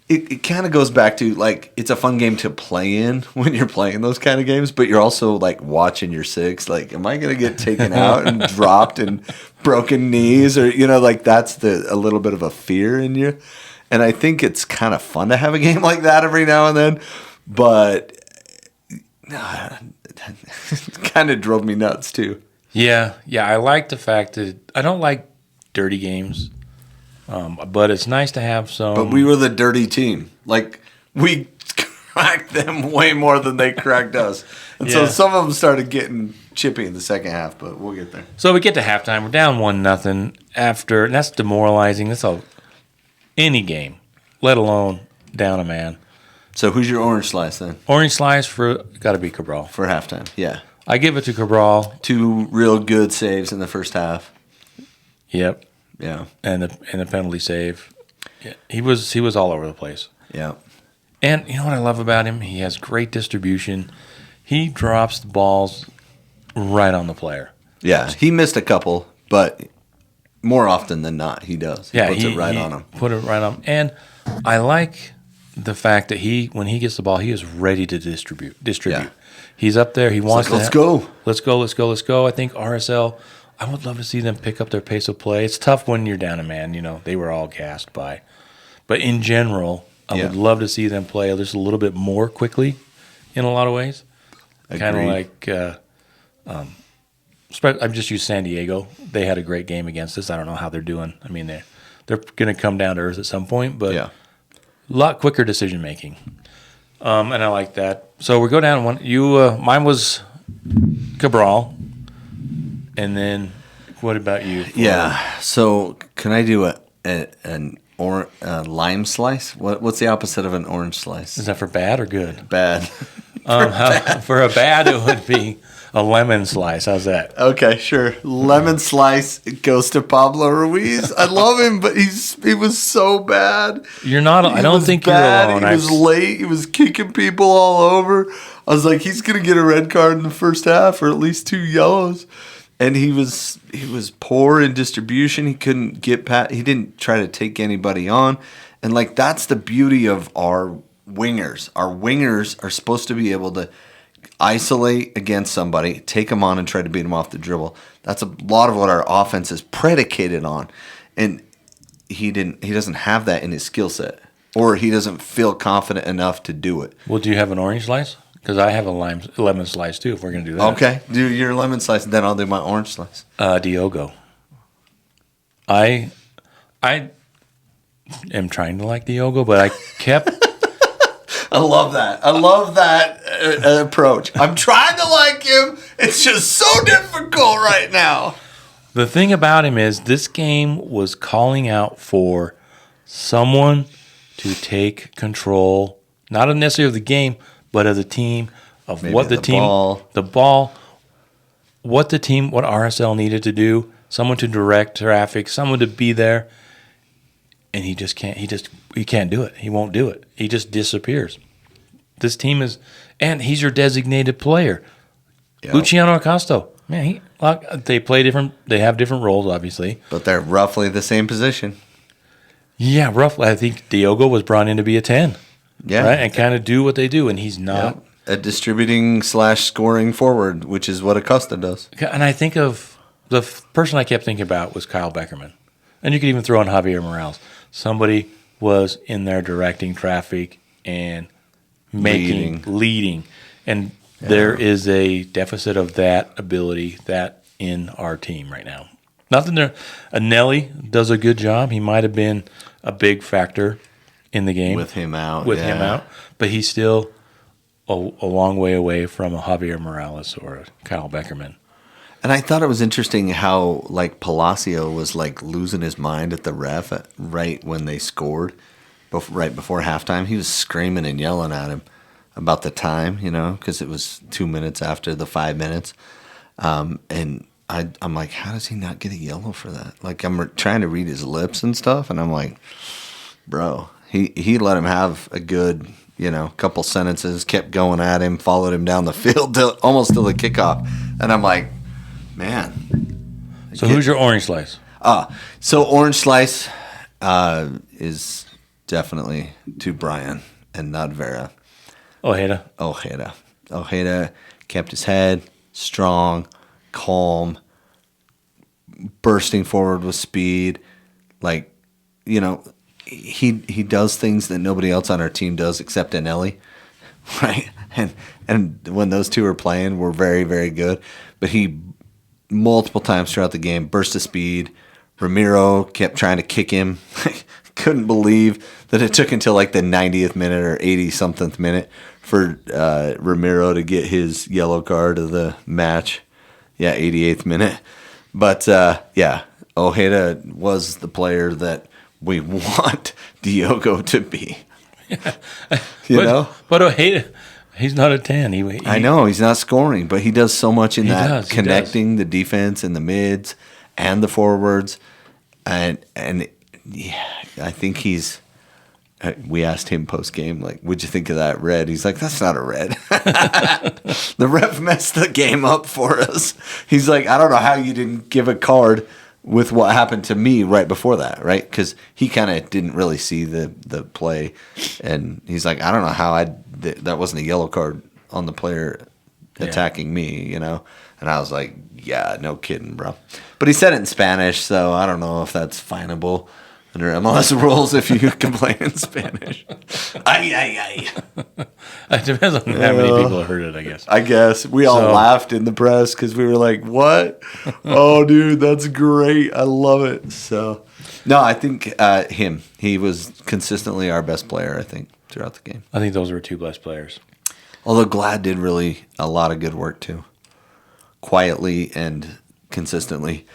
It kind of goes back to like it's a fun game to play in when you're playing those kind of games, but you're also like watching your six. Like, am I gonna get taken out and dropped and broken knees, or like that's a little bit of a fear in you. And I think it's kind of fun to have a game like that every now and then, but it kind of drove me nuts too. Yeah. I like the fact that I don't like dirty games. But it's nice to have some. But we were the dirty team. Like, we cracked them way more than they cracked us. And so some of them started getting chippy in the second half, but we'll get there. So we get to halftime. We're down 1-0 after, and that's demoralizing. That's any game, let alone down a man. So who's your orange slice then? Orange slice got to be Cabral. For halftime, yeah. I give it to Cabral. 2 real good saves in the first half. Yep. Yeah. And the penalty save. Yeah, he was all over the place. Yeah. And you know what I love about him? He has great distribution. He drops the balls right on the player. Yeah. He missed a couple, but more often than not, he does. He puts it right on him. Put it right on. And I like the fact that when he gets the ball, he is ready to distribute. Yeah. He's up there. He wants let's go. Let's go. I think RSL, I would love to see them pick up their pace of play. It's tough when you're down a man. They were all gassed by. But in general, I would love to see them play just a little bit more quickly in a lot of ways. Kind of like, I've just used San Diego. They had a great game against us. I don't know how they're doing. I mean, they're going to come down to earth at some point, but a lot quicker decision making. And I like that. So we go down one. Mine was Cabral. And then, what about you? Yeah. So, can I do a lime slice? What's the opposite of an orange slice? Is that for bad or good? Bad. For a bad, it would be a lemon slice. How's that? Okay, sure. Lemon slice goes to Pablo Ruiz. I love him, but he was so bad. You're not. I don't think you're alone. He was late. He was kicking people all over. I was like, he's gonna get a red card in the first half, or at least 2 yellows. And he was poor in distribution. He couldn't get past. He didn't try to take anybody on. And like that's the beauty of our wingers. Our wingers are supposed to be able to isolate against somebody, take them on, and try to beat them off the dribble. That's a lot of what our offense is predicated on. And he doesn't have that in his skill set, or he doesn't feel confident enough to do it. Well, do you have an orange slice? Because I have a lemon slice too. If we're gonna do that, okay. Do your lemon slice, and then I'll do my orange slice. Diogo. I am trying to like Diogo, but I kept. I love that. I love that approach. I'm trying to like him. It's just so difficult right now. The thing about him is this game was calling out for someone to take control, not necessarily of the game, but of the team, of Maybe what the ball, what RSL needed to do, someone to direct traffic, someone to be there, and he just can't. He can't do it. He won't do it. He just disappears. This team is, and he's your designated player, Luciano Acosta. Man, they play different. They have different roles, obviously, but they're roughly the same position. Yeah, roughly. I think Diogo was brought in to be a 10. Yeah. Right? And kind of do what they do, and he's not. A distributing / scoring forward, which is what Acosta does. And I think of the person I kept thinking about was Kyle Beckerman. And you could even throw in Javier Morales. Somebody was in there directing traffic and leading. And there is a deficit of that ability in our team right now. Nothing there. Nelly does a good job. He might have been a big factor in the game with him out, but he's still a long way away from a Javier Morales or a Kyle Beckerman. And I thought it was interesting how like Palacio was like losing his mind at the ref right when they scored, right before halftime. He was screaming and yelling at him about the time, because it was 2 minutes after the 5 minutes. And I'm like, how does he not get a yellow for that? Like I'm trying to read his lips and stuff, and I'm like, bro, he let him have a good, couple sentences, kept going at him, followed him down the field almost till the kickoff. And I'm like, man. So who's your orange slice? So orange slice is definitely to Brian and not Vera. Ojeda kept his head strong, calm, bursting forward with speed. Like, he does things that nobody else on our team does except Anelli, right? And when those two were playing, we're very, very good. But he multiple times throughout the game burst of speed. Ramiro kept trying to kick him. Couldn't believe that it took until like the 90th minute or 80-something minute for Ramiro to get his yellow card of the match. Yeah, 88th minute. But, Ojeda was the player that we want Diogo to be. But Ojeda, he's not a 10. I know, he's not scoring, but he does so much in that, connecting the defense and the mids and the forwards. And yeah, I think he's... We asked him post-game, like, what'd you think of that red? He's like, that's not a red. The ref messed the game up for us. He's like, I don't know how you didn't give a card with what happened to me right before that, right? Because he kind of didn't really see the play. And he's like, I don't know how that wasn't a yellow card on the player attacking me, And I was like, yeah, no kidding, bro. But he said it in Spanish, so I don't know if that's finable under MLS rules if you complain in Spanish. Ay. It depends on how many people heard it, I guess. I guess. We all laughed in the press because we were like, what? Oh, dude, that's great. I love it. So, no, I think him. He was consistently our best player, I think, throughout the game. I think those were two best players. Although Glad did really a lot of good work, too. Quietly and consistently.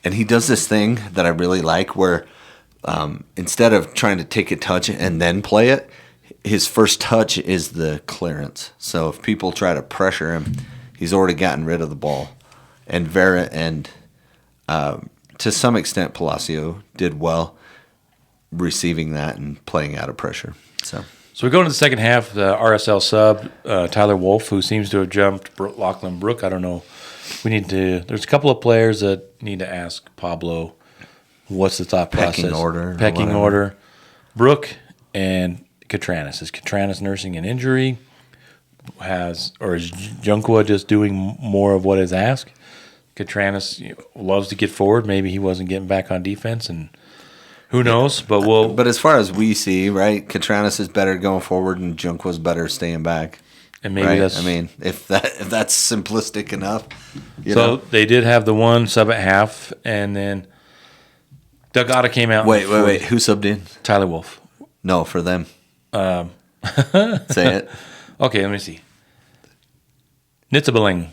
And he does this thing that I really like where instead of trying to take a touch and then play it, his first touch is the clearance. So if people try to pressure him, he's already gotten rid of the ball. And Vera and to some extent Palacio did well receiving that and playing out of pressure. So we go into the second half. The RSL sub, Tyler Wolf, who seems to have jumped Lachlan Brook. I don't know. There's a couple of players that need to ask Pablo what's the thought process. Pecking order. Brook and Catranis. Is Catranis nursing an injury? Is Junkwa just doing more of what is asked? Catranis loves to get forward. Maybe he wasn't getting back on defense, and who knows? But as far as we see, right, Catranis is better going forward, and Junkwa's better staying back. And maybe that's. I mean, if that's simplistic enough. So they did have the one sub at half, and then Delgado came out. Wait. Who subbed in? Tyler Wolf. No, for them. Say it. Okay, let me see. Nitsabeling.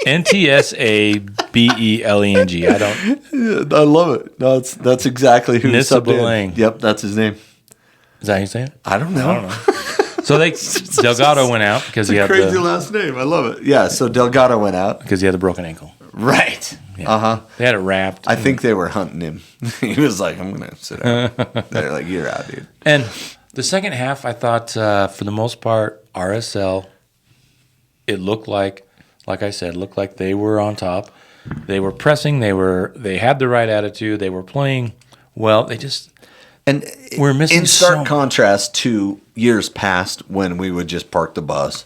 Ntsabeleng. I love it. No, that's exactly who subbed in. Yep, that's his name. Is that how you say it? I don't know. So Delgado went out because he had crazy last name. I love it. Yeah, so Delgado went out because he had the broken ankle. Right. Yeah. They had it wrapped. I think they were hunting him. He was like, I'm going to sit down. They're like, you're out, dude. And the second half, I thought, for the most part, RSL, it looked like I said, they were on top. They were pressing. They had the right attitude. They were playing well. They just... And we're missing in stark contrast to years past when we would just park the bus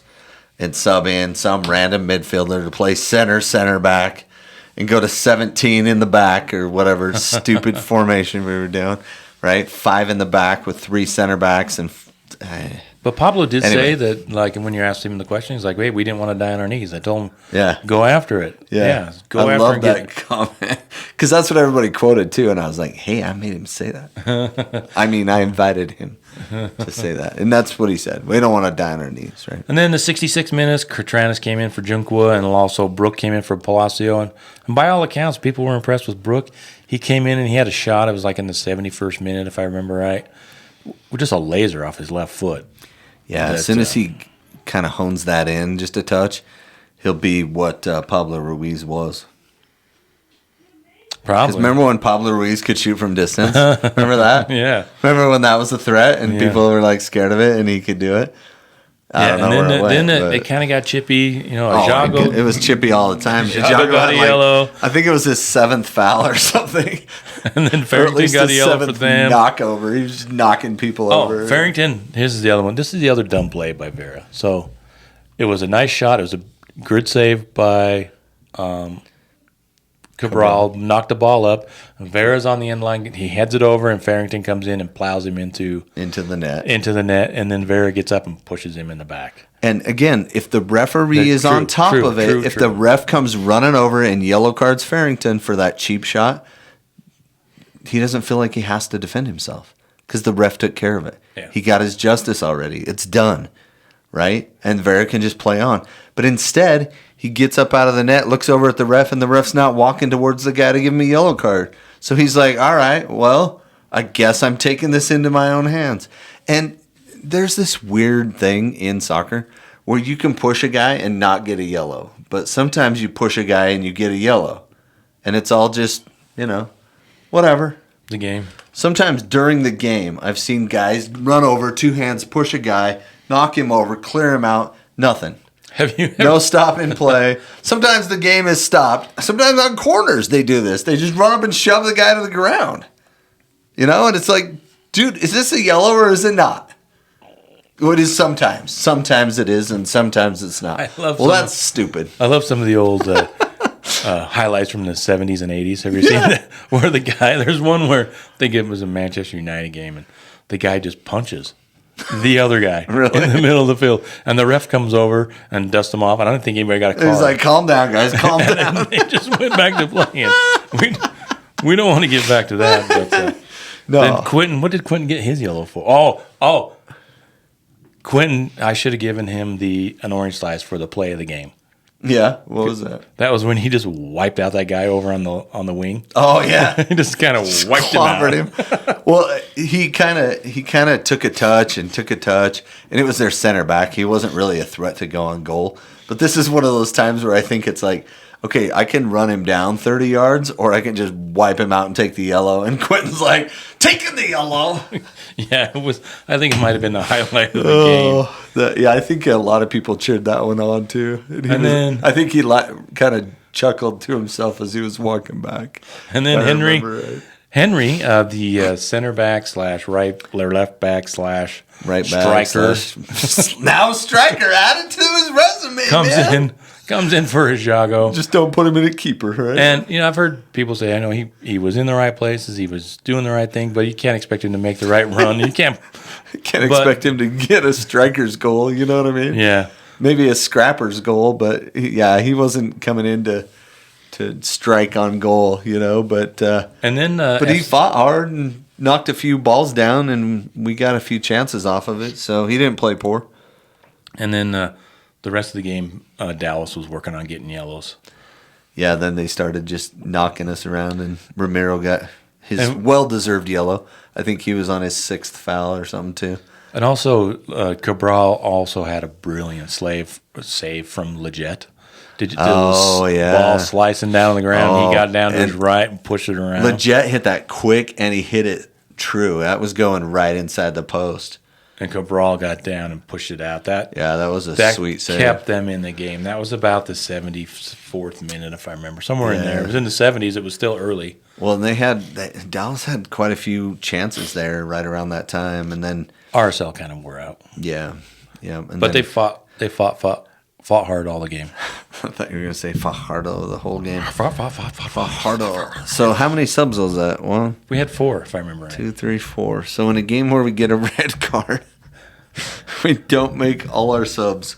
and sub in some random midfielder to play center back and go to 17 in the back or whatever stupid formation we were doing, right? 5 in the back with 3 center backs. But Pablo did say that, like, when you asked him the question, he's like, wait, we didn't want to die on our knees. I told him, go after it. Yeah. Go I after love and that comment. Because that's what everybody quoted, too. And I was like, hey, I made him say that. I mean, I invited him to say that. And that's what he said. We don't want to die on our knees, right? And then the 66 minutes, Catranis came in for Junkwa, and also Brook came in for Palacio. And by all accounts, people were impressed with Brook. He came in and he had a shot. It was like in the 71st minute, if I remember right. Just a laser off his left foot. Yeah, as soon as he kind of hones that in just a touch, he'll be what Pablo Ruiz was. Probably. Remember when Pablo Ruiz could shoot from distance? Remember that? Yeah. Remember when that was a threat and Yeah. people were like scared of it and he could do it? I don't know where it went, but- it kind of got chippy. You know, Oh, Jago. it was chippy all the time. Jago got a had, yellow. I think it was his 7th foul or something. And then Or at Farrington least got a his yellow for 7th them. knockover. He was just knocking people over. Oh, Farrington. Here's the other one. This is the other dumb play by Vera. So it was a nice shot. It was a good save by Cabral. Knocked the ball up. Vera's on the end line. He heads it over, and Farrington comes in and plows him into the net. And then Vera gets up and pushes him in the back. And again, if the referee is True, on top true, of it, true, if true. the ref comes running over and yellow cards Farrington for that cheap shot, he doesn't feel like he has to defend himself because the ref took care of it. Yeah. He got his justice already. It's done, right? And Vera can just play on. But instead, he gets up out of the net, looks over at the ref, and the ref's not walking towards the guy to give him a yellow card. So he's like, all right, well, I guess I'm taking this into my own hands. And there's this weird thing in soccer where you can push a guy and not get a yellow. But sometimes you push a guy and you get a yellow. And it's all just, whatever. The game. Sometimes during the game, I've seen guys run over, 2 hands, push a guy, knock him over, clear him out, nothing. Have you ever, No stop and play. Sometimes the game is stopped. Sometimes on corners they do this. They just run up and shove the guy to the ground. And it's like, dude, is this a yellow or is it not? Well, it is sometimes. Sometimes it is, and sometimes it's not. That's stupid. I love some of the old highlights from the 70s and 80s. Have you seen that? Where the guy, there's one where I think it was a Manchester United game, and the guy just punches the other guy Really? in the middle of the field. And the ref comes over and dusts him off. I don't think anybody got a call. He's like, calm down, guys. Calm And down. then they just went back to playing. We don't want to get back to that. But No. then Quentin, what did Quentin get his yellow for? Oh. Quentin, I should have given him an orange slice for the play of the game. Yeah, what was that? That was when he just wiped out that guy over on the wing. Oh, yeah. He just kind of wiped him out. Clobbered him. Well, he kind of took a touch, and it was their center back. He wasn't really a threat to go on goal. But this is one of those times where I think it's like, okay, I can run him down 30 yards, or I can just wipe him out and take the yellow. And Quentin's like, taking the yellow. Yeah, it was. I think it might have been the highlight of the game. I think a lot of people cheered that one on too. Then I think he kind of chuckled to himself as he was walking back. And then If I Henry, remember right. the center back / left back / Right striker back. Now striker added to his resume. comes in for his Jago. Just don't put him in a keeper, right? And I've heard people say, I know he was in the right places, he was doing the right thing, but you can't expect him to make the right run. You can't expect him to get a striker's goal. You know what I mean? Yeah. Maybe a scrapper's goal, but he wasn't coming in to strike on goal. But and then but he fought hard and knocked a few balls down, and we got a few chances off of it. So he didn't play poor. And then the rest of the game, Dallas was working on getting yellows. Yeah, then they started just knocking us around, and Ramiro got his well-deserved yellow. I think he was on his 6th foul or something, too. And also, Cabral also had a brilliant save from Leggett. Ball slicing down on the ground. He got down to his right and pushed it around. Leggett hit that quick, and he hit it true. That was going right inside the post. And Cabral got down and pushed it out. That was a sweet save. Kept them in the game. That was about the 74th minute, if I remember. Somewhere in there. It was in the 70s. It was still early. Well, and Dallas had quite a few chances there right around that time, and then RSL kind of wore out. Yeah. But they fought hard all the game. I thought you were going to say Fajardo the whole game. Fajardo. So how many subs was that? 1? We had 4, if I remember right. 2, 3, 4. So in a game where we get a red card, we don't make all our subs.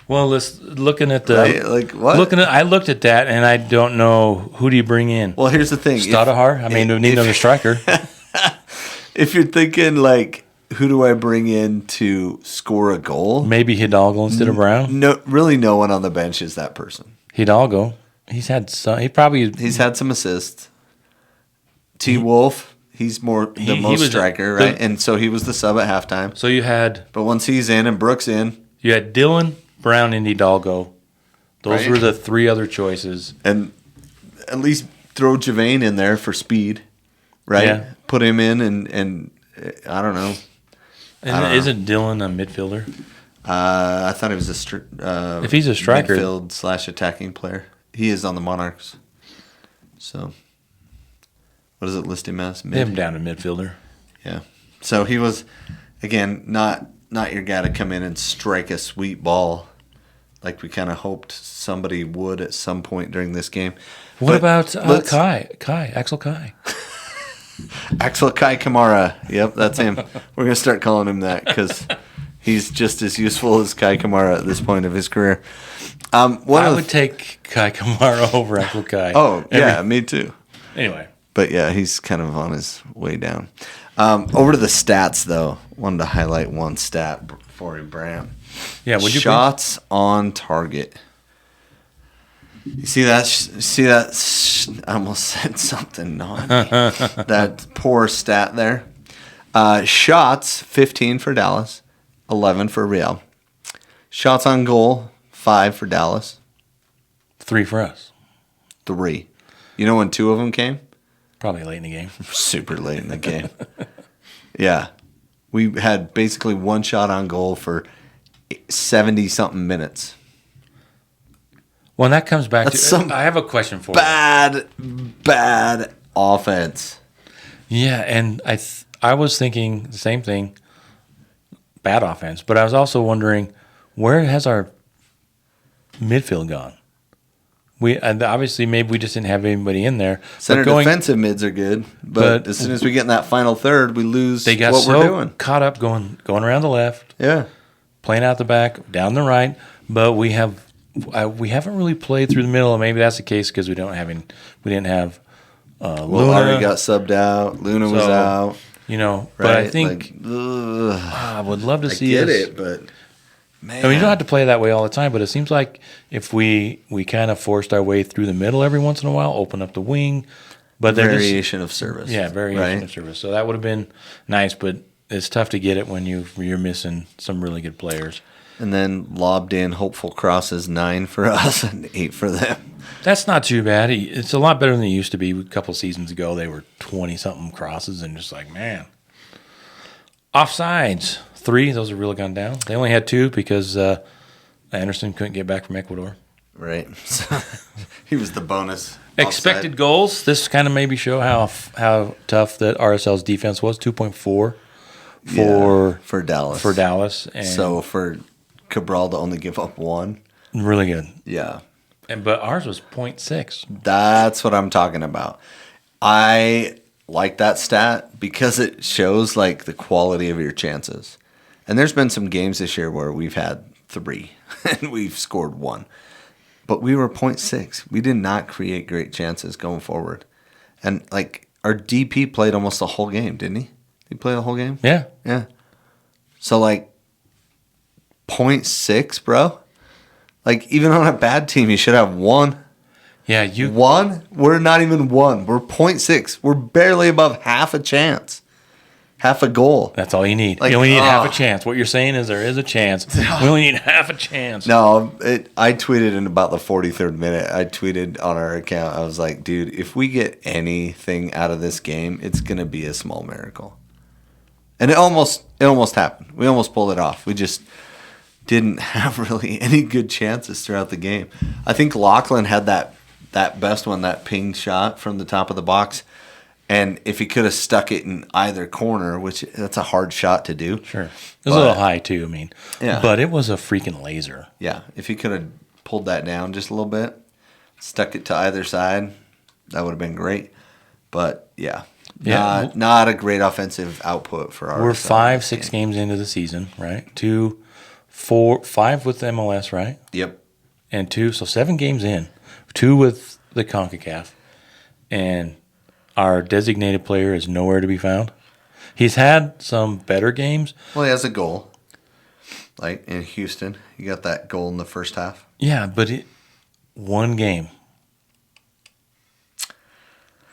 Well, looking at the right? Like what? I looked at that, and I don't know, who do you bring in? Well, here's the thing. Stadahar? We need another striker. If you're thinking like, who do I bring in to score a goal? Maybe Hidalgo instead of Brown. No, really, no one on the bench is that person. Hidalgo, he's had some. He's had some assists. T. Wolf, he's the most striker, right? And so he was the sub at halftime. So you had, but once he's in and Brooks in, you had Dylan, Brown, and Hidalgo. Those right? were the 3 other choices. And at least throw Javane in there for speed, right? Yeah. Put him in and I don't know. Isn't Dylan a midfielder? I thought he was If he's a striker, midfield / attacking player. He is on the Monarchs. So, what does it list him as? they have him down to midfielder. Yeah. So he was, again, not your guy to come in and strike a sweet ball like we kind of hoped somebody would at some point during this game. What about Axel Kai? Axel Kai Kamara. Yep, that's him. We're going to start calling him that because he's just as useful as Kai Kamara at this point of his career. I would take Kai Kamara over Axel Kai. Oh, yeah, me too. Anyway. But yeah, he's kind of on his way down. Over to the stats, though. Wanted to highlight one stat for you, Bram. Yeah, would you shots on target? You see that? I almost said something naughty. That poor stat there. Shots, 15 for Dallas, 11 for Real. Shots on goal, 5 for Dallas. 3 for us. 3. You know when 2 of them came? Probably late in the game. Super late in the game. Yeah. We had basically 1 shot on goal for 70-something minutes. Well, that comes back to... I have a question for you. Bad offense. Yeah, and I was thinking the same thing, bad offense, but I was also wondering, where has our midfield gone? And obviously, maybe we just didn't have anybody in there. Center defensive mids are good, but as soon as we get in that final third, we lose they got what we're doing. Caught up going around the left, yeah, playing out the back, down the right, but we haven't really played through the middle, and maybe that's the case because we didn't have Luna. Already got subbed out. Luna was out. You know, right? But I think I would love to see us. I get it, but man. I mean, you don't have to play that way all the time, but it seems like if we kind of forced our way through the middle every once in a while, open up the wing, but variation of service. Yeah, variation of service. So that would have been nice, but it's tough to get it when you're missing some really good players. And then lobbed in hopeful crosses, 9 for us and 8 for them. That's not too bad. It's a lot better than it used to be. A couple seasons ago, they were 20-something crosses, and just like, man. Offsides, 3. Those have really gone down. They only had 2 because Anderson couldn't get back from Ecuador. Right. So, he was the bonus. Expected goals. This kind of maybe show how tough that RSL's defense was. 2.4 for Dallas. For Dallas. And so for Cabral to only give up 1. Really good. Yeah. But ours was 0.6. That's what I'm talking about. I like that stat because it shows like the quality of your chances. And there's been some games this year where we've had 3 and we've scored 1. But we were 0.6. We did not create great chances going forward. And like our DP played almost the whole game, didn't he? Did he play the whole game? Yeah. Yeah. So like 0.6, bro. Like, even on a bad team, you should have 1. Yeah, 1? We're not even 1. We're 0.6. We're barely above half a chance. Half a goal. That's all you need. Like, you only need half a chance. What you're saying is there is a chance. We only need half a chance. No, I tweeted in about the 43rd minute. I tweeted on our account. I was like, dude, if we get anything out of this game, it's going to be a small miracle. And it almost happened. We almost pulled it off. We just didn't have really any good chances throughout the game. I think Lachlan had that best one, that ping shot from the top of the box. And if he could have stuck it in either corner, which that's a hard shot to do. Sure. It was a little high, too, I mean. Yeah. But it was a freaking laser. Yeah. If he could have pulled that down just a little bit, stuck it to either side, that would have been great. But, yeah. Not a great offensive output for our. We're 5-6 games into the season, right? 2, 4, 5 with MLS, right? Yep. And 2, so 7 games in. 2 with the CONCACAF. And our designated player is nowhere to be found. He's had some better games. Well, he has a goal. Like in Houston, he got that goal in the first half. Yeah, but one game.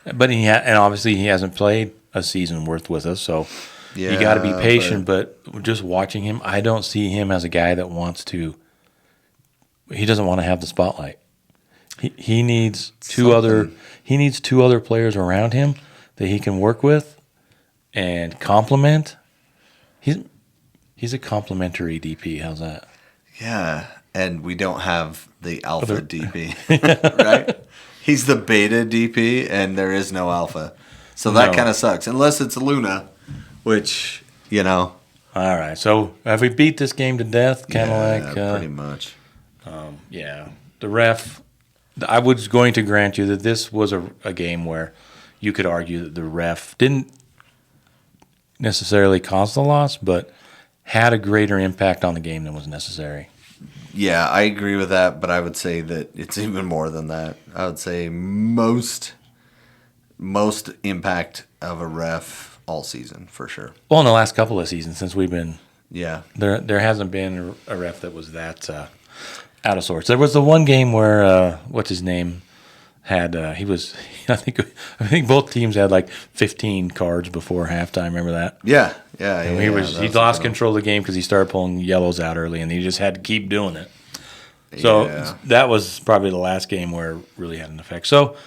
But and obviously he hasn't played a season worth with us, so you got to be patient. But just watching him, I don't see him as a guy that wants to. He doesn't want to have the spotlight. He needs two other players around him that he can work with and complement. He's a complimentary DP. How's that? Yeah, and we don't have the alpha DP, right? He's the beta DP, and there is no alpha. So that kind of sucks. Unless it's Luna, which, All right. So have we beat this game to death? Kind of pretty much. The ref, I was going to grant you that this was a game where you could argue that the ref didn't necessarily cause the loss, but had a greater impact on the game than was necessary. Yeah, I agree with that, but I would say that it's even more than that. I would say most impact of a ref all season, for sure. Well, in the last couple of seasons since we've been there hasn't been a ref that was that out of sorts. There was the one game where what's his name had I think both teams had like 15 cards before halftime. Remember that? Yeah. And he lost control of the game because he started pulling yellows out early, and he just had to keep doing it. So that was probably the last game where it really had an effect. So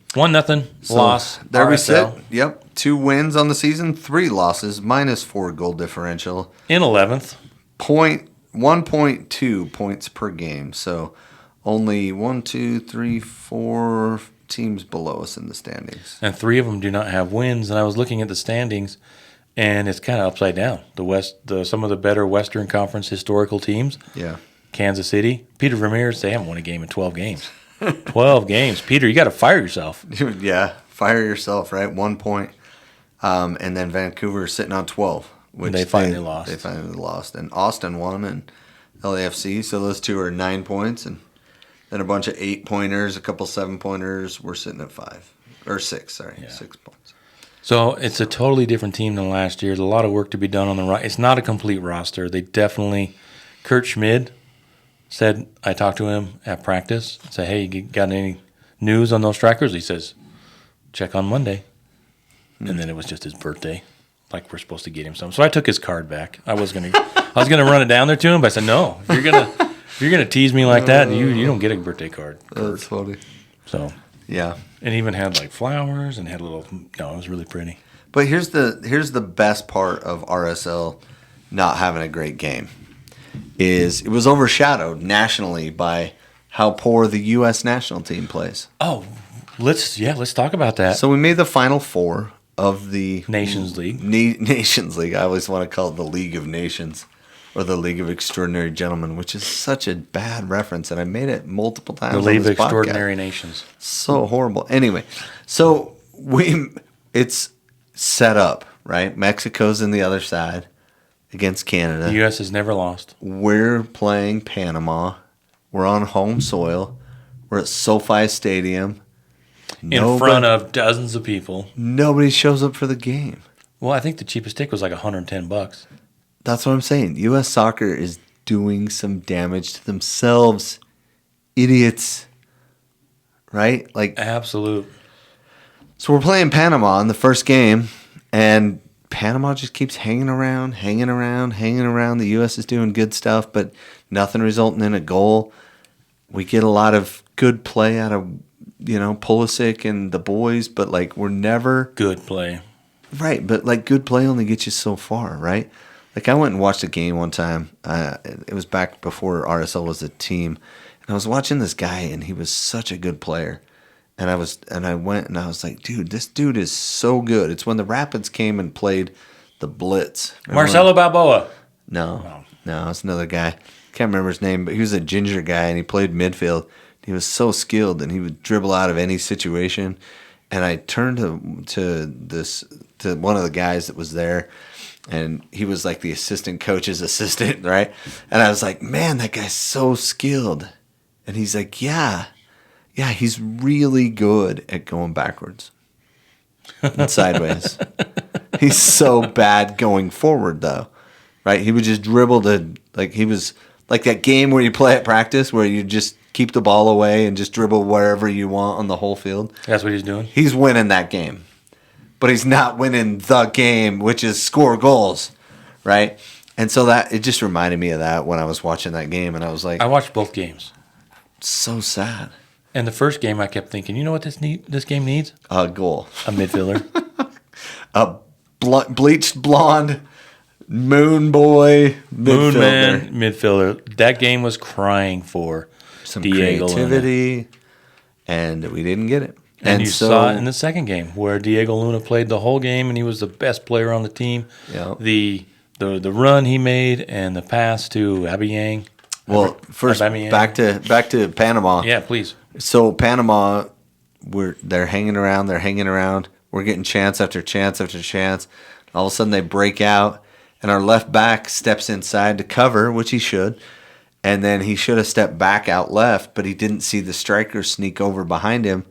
1-0 loss. There we RSL. sit. Yep, 2 wins on the season, 3 losses, -4 goal differential. In 11th. 1.2 points per game. So only 1, 2, 3, 4 teams below us in the standings. And 3 of them do not have wins. And I was looking at the standings, and it's kind of upside down. Some of the better Western Conference historical teams. Yeah. Kansas City, Peter Vermeers, they haven't won a game in 12 games. 12 games. Peter, you got to fire yourself. Yeah, fire yourself, right? 1 point. And then Vancouver sitting on 12. Which they finally lost. They finally lost. And Austin won, and LAFC. So those 2 are 9 points. And then a bunch of 8-pointers, a couple 7-pointers. We're sitting at 5. Or 6, sorry. Yeah. 6 points. So it's a totally different team than last year. There's a lot of work to be done on the right. It's not a complete roster. They definitely – Kurt Schmid said, I talked to him at practice. I said, hey, you got any news on those strikers? He says, check on Monday. And then it was just his birthday. Like we're supposed to get him some. So I took his card back. I was gonna run it down there to him, but I said, no, if you're gonna tease me like that, you don't get a birthday card. That's funny. So yeah. And even had like flowers and had it was really pretty. But here's the best part of RSL not having a great game. Is it was overshadowed nationally by how poor the U.S. national team plays. Oh, let's talk about that. So we made the Final Four of the Nations League. Nations League. I always want to call it the League of Nations or the League of Extraordinary Gentlemen, which is such a bad reference, and I made it multiple times. The League of Extraordinary Nations. So horrible. Anyway, so it's set up, right? Mexico's in the other side against Canada. The U.S. has never lost. We're playing Panama. We're on home soil. We're at SoFi Stadium. In front of dozens of people. Nobody shows up for the game. Well, I think the cheapest ticket was like $110. That's what I'm saying. U.S. soccer is doing some damage to themselves. Idiots. Right? Like absolute. So we're playing Panama in the first game, and Panama just keeps hanging around. The U.S. is doing good stuff, but nothing resulting in a goal. We get a lot of good play out of, Pulisic and the boys, but, we're never... Good play. Right, but, good play only gets you so far, right? I went and watched a game one time. It was back before RSL was a team, and I was watching this guy, and he was such a good player. And I went and I was like, dude, this dude is so good. It's when the Rapids came and played the Blitz. Marcelo Balboa. No, it's another guy. Can't remember his name, but he was a ginger guy, and he played midfield. He was so skilled, and he would dribble out of any situation. And I turned to one of the guys that was there, and he was like the assistant coach's assistant, right? And I was like, man, that guy's so skilled. And he's like, yeah, he's really good at going backwards and sideways. He's so bad going forward, though, right? He would just dribble he was like that game where you play at practice where you just keep the ball away and just dribble wherever you want on the whole field. That's what he's doing? He's winning that game. But he's not winning the game, which is score goals, right? And so it just reminded me of that when I was watching that game, and I was like... I watched both games. So sad. And the first game, I kept thinking, you know what this game needs? A goal. A midfielder. A bleached blonde moon boy Moon midfielder. man midfielder. That game was crying for Some Diego Luna. creativity, and we didn't get it. And you saw it in the second game where Diego Luna played the whole game, and he was the best player on the team. Yeah. The run he made and the pass to Aubameyang. Well, first back to Panama. Yeah, please. So Panama, they're hanging around. We're getting chance after chance after chance. All of a sudden they break out, and our left back steps inside to cover, which he should. And then he should have stepped back out left, but he didn't see the striker sneak over behind him.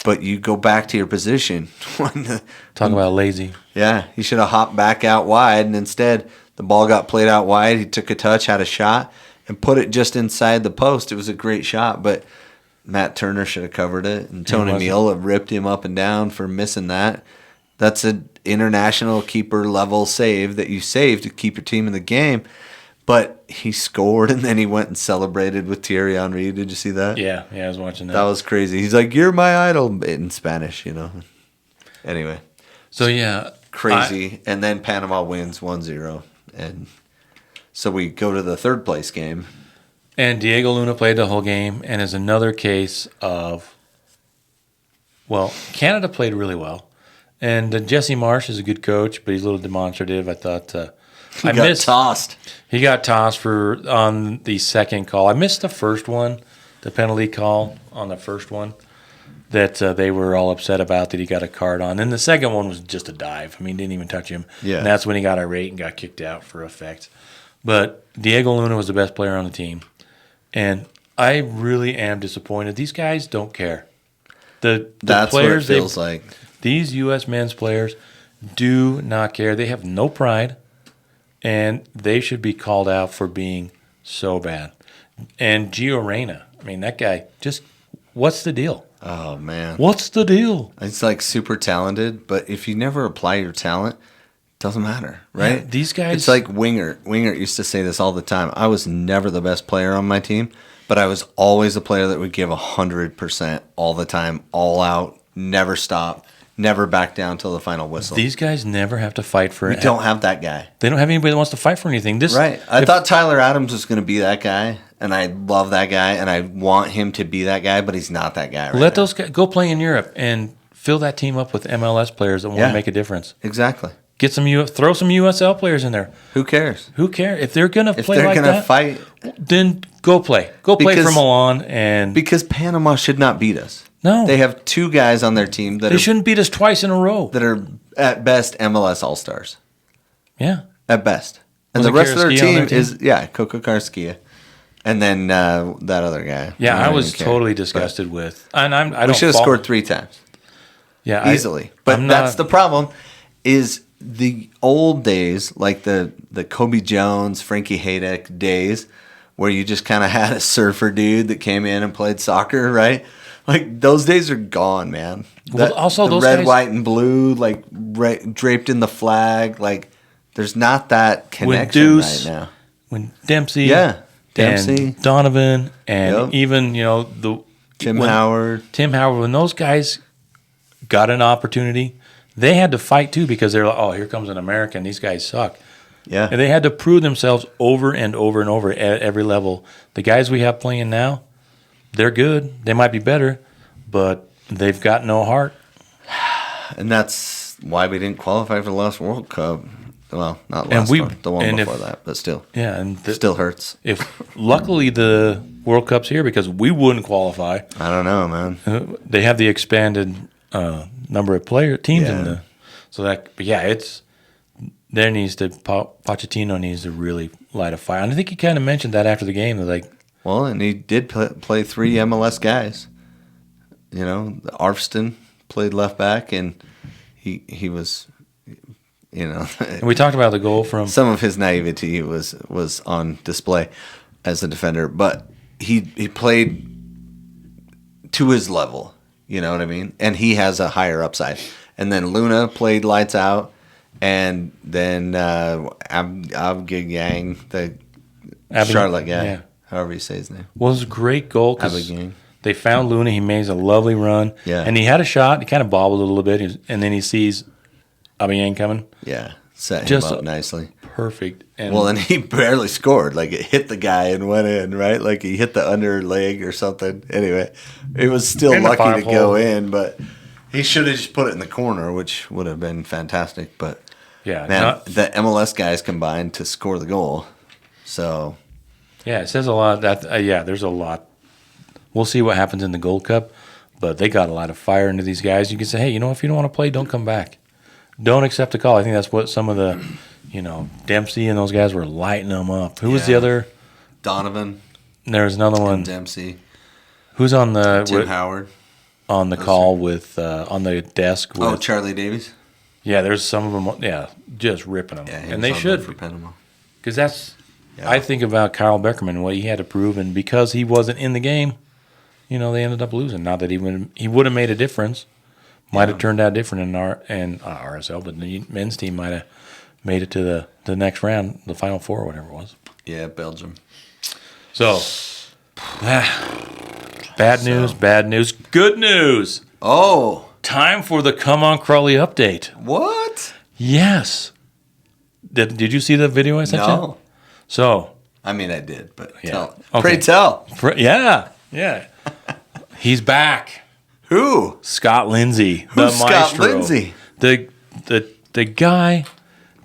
But you go back to your position. Talk about lazy. Yeah, he should have hopped back out wide, and instead the ball got played out wide. He took a touch, had a shot, and put it just inside the post. It was a great shot, but Matt Turner should have covered it, and Tony Miola ripped him up and down for missing that. That's an international keeper level save that you save to keep your team in the game. But he scored, and then he went and celebrated with Thierry Henry. Did you see that? Yeah, I was watching that. That was crazy. He's like, "You're my idol," in Spanish, you know. Anyway. So, yeah. Crazy. And then Panama wins 1-0. And so we go to the third place game. And Diego Luna played the whole game, and is another case of, well, Canada played really well. And Jesse Marsh is a good coach, but he's a little demonstrative. I thought He got tossed. He got tossed on the second call. I missed the first one, the penalty call on the first one that they were all upset about that he got a card on. And the second one was just a dive. I mean, didn't even touch him. Yeah. And that's when he got irate and got kicked out for effect. But Diego Luna was the best player on the team. And I really am disappointed. These guys don't care. The That's players, what it feels like. These U.S. men's players do not care. They have no pride. And they should be called out for being so bad. And Gio Reyna, I mean, that guy, just what's the deal? Oh, man. What's the deal? It's like super talented, but if you never apply your talent, it doesn't matter, right? Yeah, these guys. It's like Wingert. Wingert used to say this all the time. I was never the best player on my team, but I was always a player that would give 100% all the time, all out, never stop. Never back down till the final whistle. These guys never have to fight for it. We don't have that guy. They don't have anybody that wants to fight for anything. Right. I thought Tyler Adams was going to be that guy, and I love that guy, and I want him to be that guy, but he's not that guy right now. Let those guys go play in Europe and fill that team up with MLS players that want to make a difference. Exactly. Get throw some USL players in there. Who cares? Who cares? If they're going to play like that, if they're going to fight, then go play. Go play for Milan. Because Panama should not beat us. No. They have two guys on their team they shouldn't beat us twice in a row. That are, at best, MLS All-Stars. Yeah. At best. And the rest of their team is, Coco Carrasquilla. And then that other guy. Yeah, I was totally disgusted with. And we should have scored 3 times. Yeah. Easily. But that's the problem, is the old days, like the Kobe Jones, Frankie Hayek days, where you just kind of had a surfer dude that came in and played soccer, right? Like, those days are gone, man. Well, also the those red, guys, white, and blue, like, draped in the flag. Like, there's not that connection right now. When Dempsey, and Donovan, and even, Tim Howard. When those guys got an opportunity, they had to fight, too, because they're like, oh, here comes an American. These guys suck. Yeah. And they had to prove themselves over and over and over at every level. The guys we have playing now, they're good. They might be better, but they've got no heart. And that's why we didn't qualify for the last World Cup. Well, not last one, the one before that, but still. Yeah, and still hurts. Luckily the World Cup's here, because we wouldn't qualify. I don't know, man. They have the expanded number of teams in the, Pochettino needs to really light a fire. And I think he kind of mentioned that after the game. Well, and he did play 3 MLS guys. Arfston played left back, and he was, And we talked about the goal from... Some of his naivety was on display as a defender, but he played to his level, you know what I mean? And he has a higher upside. And then Luna played lights out, and then Aubameyang, the Charlotte guy. Yeah. However you say his name. Well, it was a great goal. They found Luna. He makes a lovely run. Yeah. And he had a shot. He kind of bobbled a little bit. And then he sees Aubameyang coming. Yeah. Set him Just up nicely. Perfect. And Well, and he barely scored. Like, it hit the guy and went in, right? Like, he hit the under leg or something. Anyway, it was still In the lucky to five go hole. in, but he should have just put it in the corner, which would have been fantastic. But, yeah, man, the MLS guys combined to score the goal. So, yeah, it says a lot. That there's a lot. We'll see what happens in the Gold Cup, but they got a lot of fire into these guys. You can say, hey, if you don't want to play, don't come back. Don't accept the call. I think that's what some of the, Dempsey and those guys were lighting them up. Who was the other? Donovan, There's another one. Dempsey, Who's on the Tim Howard. on the call with on the desk? With, Charlie Davies. yeah. There's some of them. Yeah, just ripping them, Yeah, he and was they on should for Panama. because that's. Yeah. I think about Kyle Beckerman, what he had to prove, and because he wasn't in the game, they ended up losing. Not that he would have made a difference. Might have turned out different in RSL, but the men's team might have made it to the next round, the Final Four or whatever it was. Yeah, Belgium. So, bad news, good news. Oh, Time for the Come On Crawley update. what? Yes. Did you see the video I sent you? No. So, I mean, I did, but Yeah. tell. Okay. Pray tell. yeah. He's back. Who? Scott Lindsay, Who's the Scott maestro. Lindsay? The guy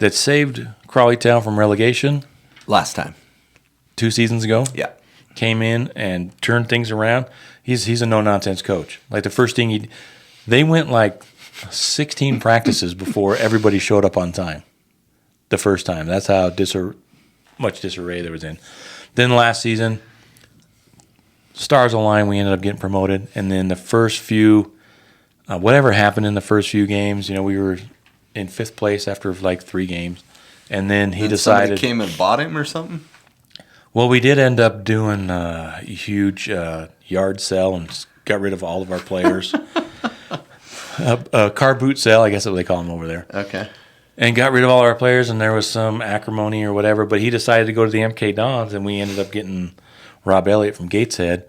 that saved Crawley Town from relegation Last time. 2 seasons ago. Yeah. Came in and turned things around. He's a no nonsense coach. Like the first thing they went like 16 practices before everybody showed up on time. The first time. That's how much disarray there was in. Then last season, stars aligned. We ended up getting promoted, and then the first few, whatever happened in the first few games, we were in 5th place after like 3 games, and then he decided. Somebody came and bought him or something. Well, we did end up doing a huge yard sale and got rid of all of our players. A car boot sale, I guess that's what they call them over there. Okay. And got rid of all our players, and there was some acrimony or whatever. But he decided to go to the MK Dons, and we ended up getting Rob Elliott from Gateshead,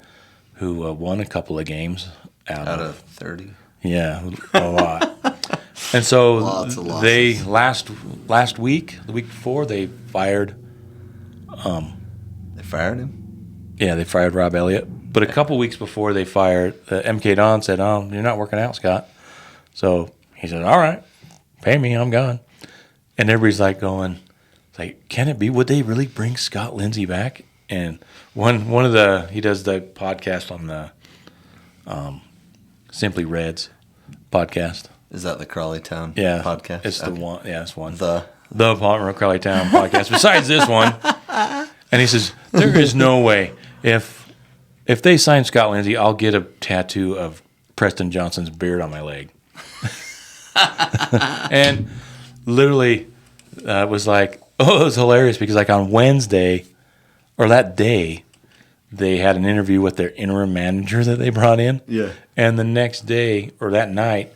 who won a couple of games out of 30. Yeah, a lot. And so Lots of losses. they last week, the week before, they fired. They fired him? Yeah, they fired Rob Elliott. But a couple weeks before they fired, MK Don said, "Oh, you're not working out, Scott." So he said, "All right, pay me, I'm gone." And everybody's like going, can it be? Would they really bring Scott Lindsay back? And he does the podcast on the Simply Reds podcast. Is that the Crawley Town Yeah, podcast? It's the one. Yeah, it's one. The Palmer Crawley Town podcast. Besides this one, and he says there is no way if they sign Scott Lindsay, I'll get a tattoo of Preston Johnson's beard on my leg. And literally, it was like, it was hilarious because like on Wednesday or that day, they had an interview with their interim manager that they brought in. Yeah. And the next day or that night,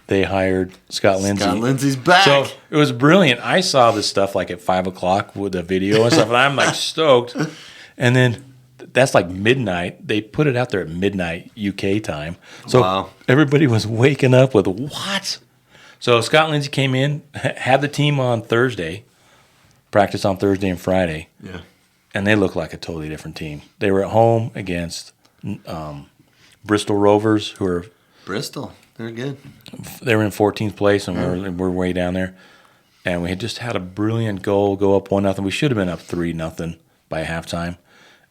they hired Scott Lindsay. Scott Lindsay's back. So it was brilliant. I saw this stuff like at 5 o'clock with the video and stuff, and I'm like stoked. And then that's like midnight. They put it out there at midnight UK time. So Wow. everybody was waking up with what? So Scott Lindsay came in, had the team on Thursday, practice on Thursday and Friday. Yeah. And they looked like a totally different team. They were at home against Bristol Rovers, who are Bristol. They're good. they were in 14th place, and we're way down there. And we had just had a brilliant goal go up 1-0. We should have been up 3-0 by halftime.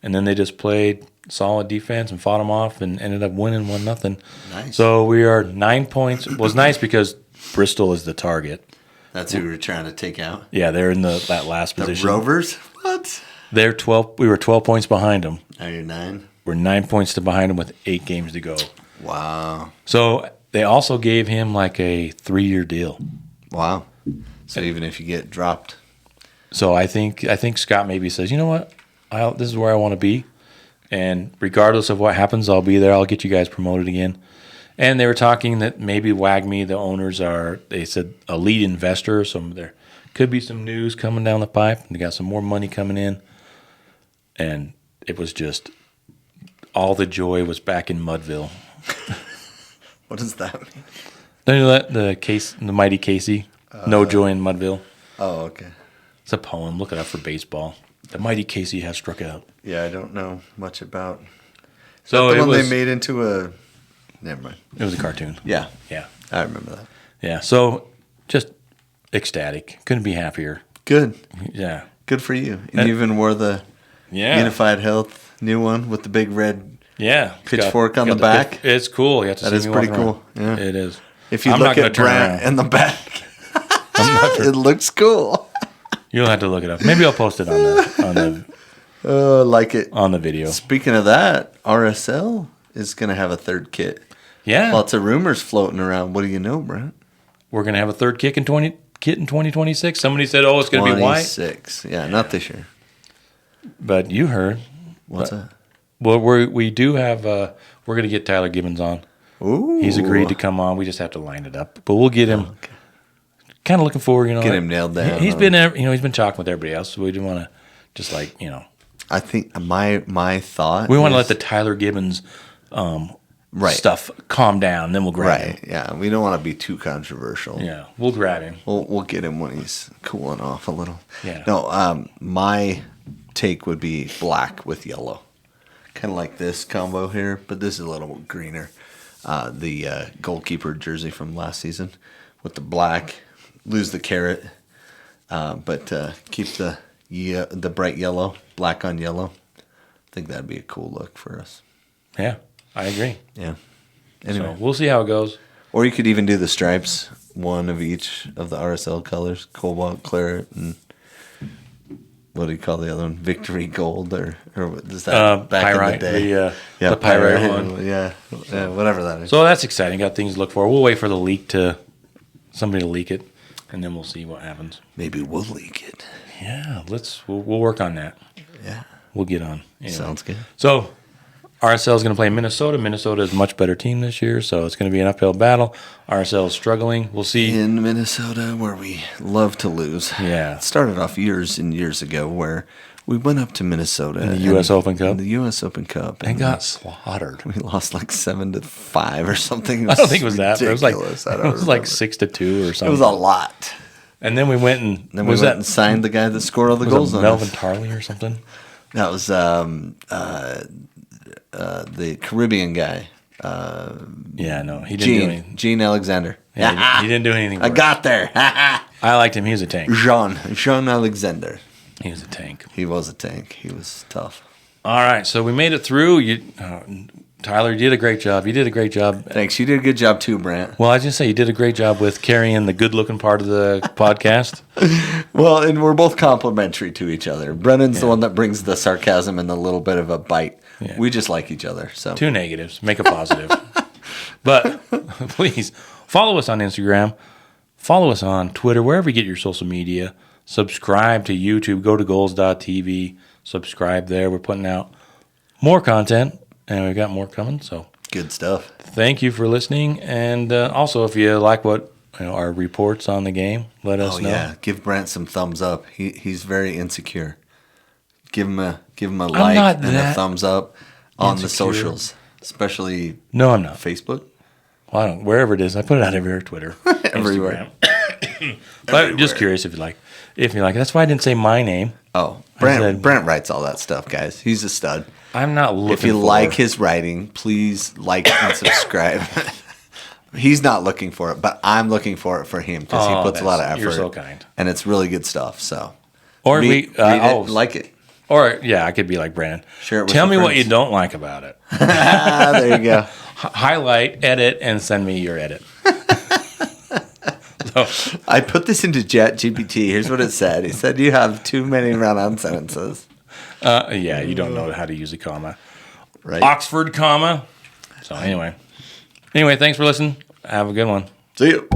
And then they just played solid defense and fought them off and ended up winning 1-0. Nice. So we are 9 points. It was nice because Bristol is the target. That's who we were trying to take out. Yeah, they're in that last The position. Rovers? What? They're 12. We were 12 points behind them. Now you're 9. We're 9 points behind them with 8 games to go. Wow. So they also gave him like a 3-year deal. Wow. So even if you get dropped. So I think Scott maybe says, you know what, this is where I want to be, and regardless of what happens, I'll be there. I'll get you guys promoted again. And they were talking that maybe WAGMI, the owners they said a lead investor, so there could be some news coming down the pipe. They got some more money coming in, and it was just all the joy was back in Mudville. What does that mean? Don't you let the mighty Casey, No Joy in Mudville? Oh, okay. It's a poem. Look it up for baseball. The mighty Casey has struck out. Yeah, I don't know much about. So The it one was, they made into a. Never mind. it was a cartoon. Yeah, Yeah. I remember that. Yeah. So just ecstatic. Couldn't be happier. Good. Yeah. Good for you. And you even wore the Unified Health new one with the big red Yeah. pitchfork on the back. It's cool. You have to That see is me pretty walking cool. around. Yeah. It is. If you I'm look not gonna at turn Brant around. in the back, it looks cool. You'll have to look it up. Maybe I'll post it Like it. on the video. Speaking of that, RSL is going to have a third kit. Yeah. Lots of rumors floating around. What do you know, Brent? We're gonna have a third kit in 2026. Somebody said, "Oh, it's gonna be white." 26. Yeah, not this year. But you heard. What's that? Well, we do have. We're gonna get Tyler Gibbons on. Ooh. He's agreed to come on. We just have to line it up. But we'll get him. Okay. Kind of looking forward, Get him nailed down. He's been, he's been talking with everybody else. So we didn't want to just I think my thought. we want to is- let the Tyler Gibbons Right. stuff calm down. Then we'll grab him. Right. Yeah. We don't want to be too controversial. Yeah, we'll grab him. We'll get him when he's cooling off a little. Yeah. No. My take would be black with yellow, kind of like this combo here, but this is a little greener. The goalkeeper jersey from last season with the black, lose the carrot, but keep the bright yellow, black on yellow. I think that'd be a cool look for us. Yeah, I agree. Yeah. Anyway, So we'll see how it goes. or you could even do the stripes, one of each of the RSL colors: cobalt, claret, and what do you call the other one? Victory gold, or what is that back Pyrite, in the day? the pyrite one. Yeah, whatever that is. So that's exciting. Got things to look for. We'll wait for the leak somebody to leak it, and then we'll see what happens. Maybe we'll leak it. Yeah, we'll work on that. Yeah, We'll get on. Anyway. sounds good. So RSL is going to play Minnesota. Minnesota is a much better team this year, so it's going to be an uphill battle. RSL is struggling. We'll see. In Minnesota, where we love to lose. Yeah. It started off years and years ago where we went up to Minnesota In the U.S. Open Cup? In the U.S. Open Cup, And got slaughtered. we lost like 7-5 or something. I don't think it was that. But it was like ridiculous. it was like 6-2 or something. It was a lot. And then we went and Then we went and signed the guy that scored all the goals on Melvin us. Tarley or something. That was the Caribbean guy, Yeah, no, he didn't do anything. Gene Alexander. Yeah, he didn't do anything. I for got there. us. I liked him. He was a tank. Jean Alexander. He was a tank. He was a tank. He was tough. All right, so we made it through. Tyler, you did a great job. You did a great job. Thanks. You did a good job too, Brant. Well, I was just say you did a great job with carrying the good-looking part of the podcast. Well, and we're both complimentary to each other. Brennan's the one that brings the sarcasm and the little bit of a bite. Yeah. We just like each other. So Two negatives, make a positive. But please follow us on Instagram, follow us on Twitter, wherever you get your social media. Subscribe to YouTube. Go to goals.tv. Subscribe there. We're putting out more content, and we've got more coming. So good stuff. thank you for listening. And also, if you like what our reports on the game, let us know. Yeah, give Brant some thumbs up. He's very insecure. Give him a like not and a that thumbs up on the insecure. socials, especially No, I'm not. Facebook. Well, I don't. Wherever it is, I put it out everywhere. Twitter, Everywhere. Instagram. But just curious if you like. If you like, that's why I didn't say my name. Oh, said- Brant writes all that stuff, guys. He's a stud. I'm not looking. If you for like his writing, please like and subscribe. He's not looking for it, but I'm looking for it for him because he puts a lot of effort. You're so kind. And it's really good stuff. So, Or read it, like it. Or yeah, I could be like Brandon. Share it with Tell your me what you friends. don't like about it. There you go. Highlight, edit, and send me your edit. So, I put this into ChatGPT. Here's what it said. It said you have too many run-on sentences. yeah, you don't know how to use a comma. Right. Oxford comma. So anyway, thanks for listening. Have a good one. See you.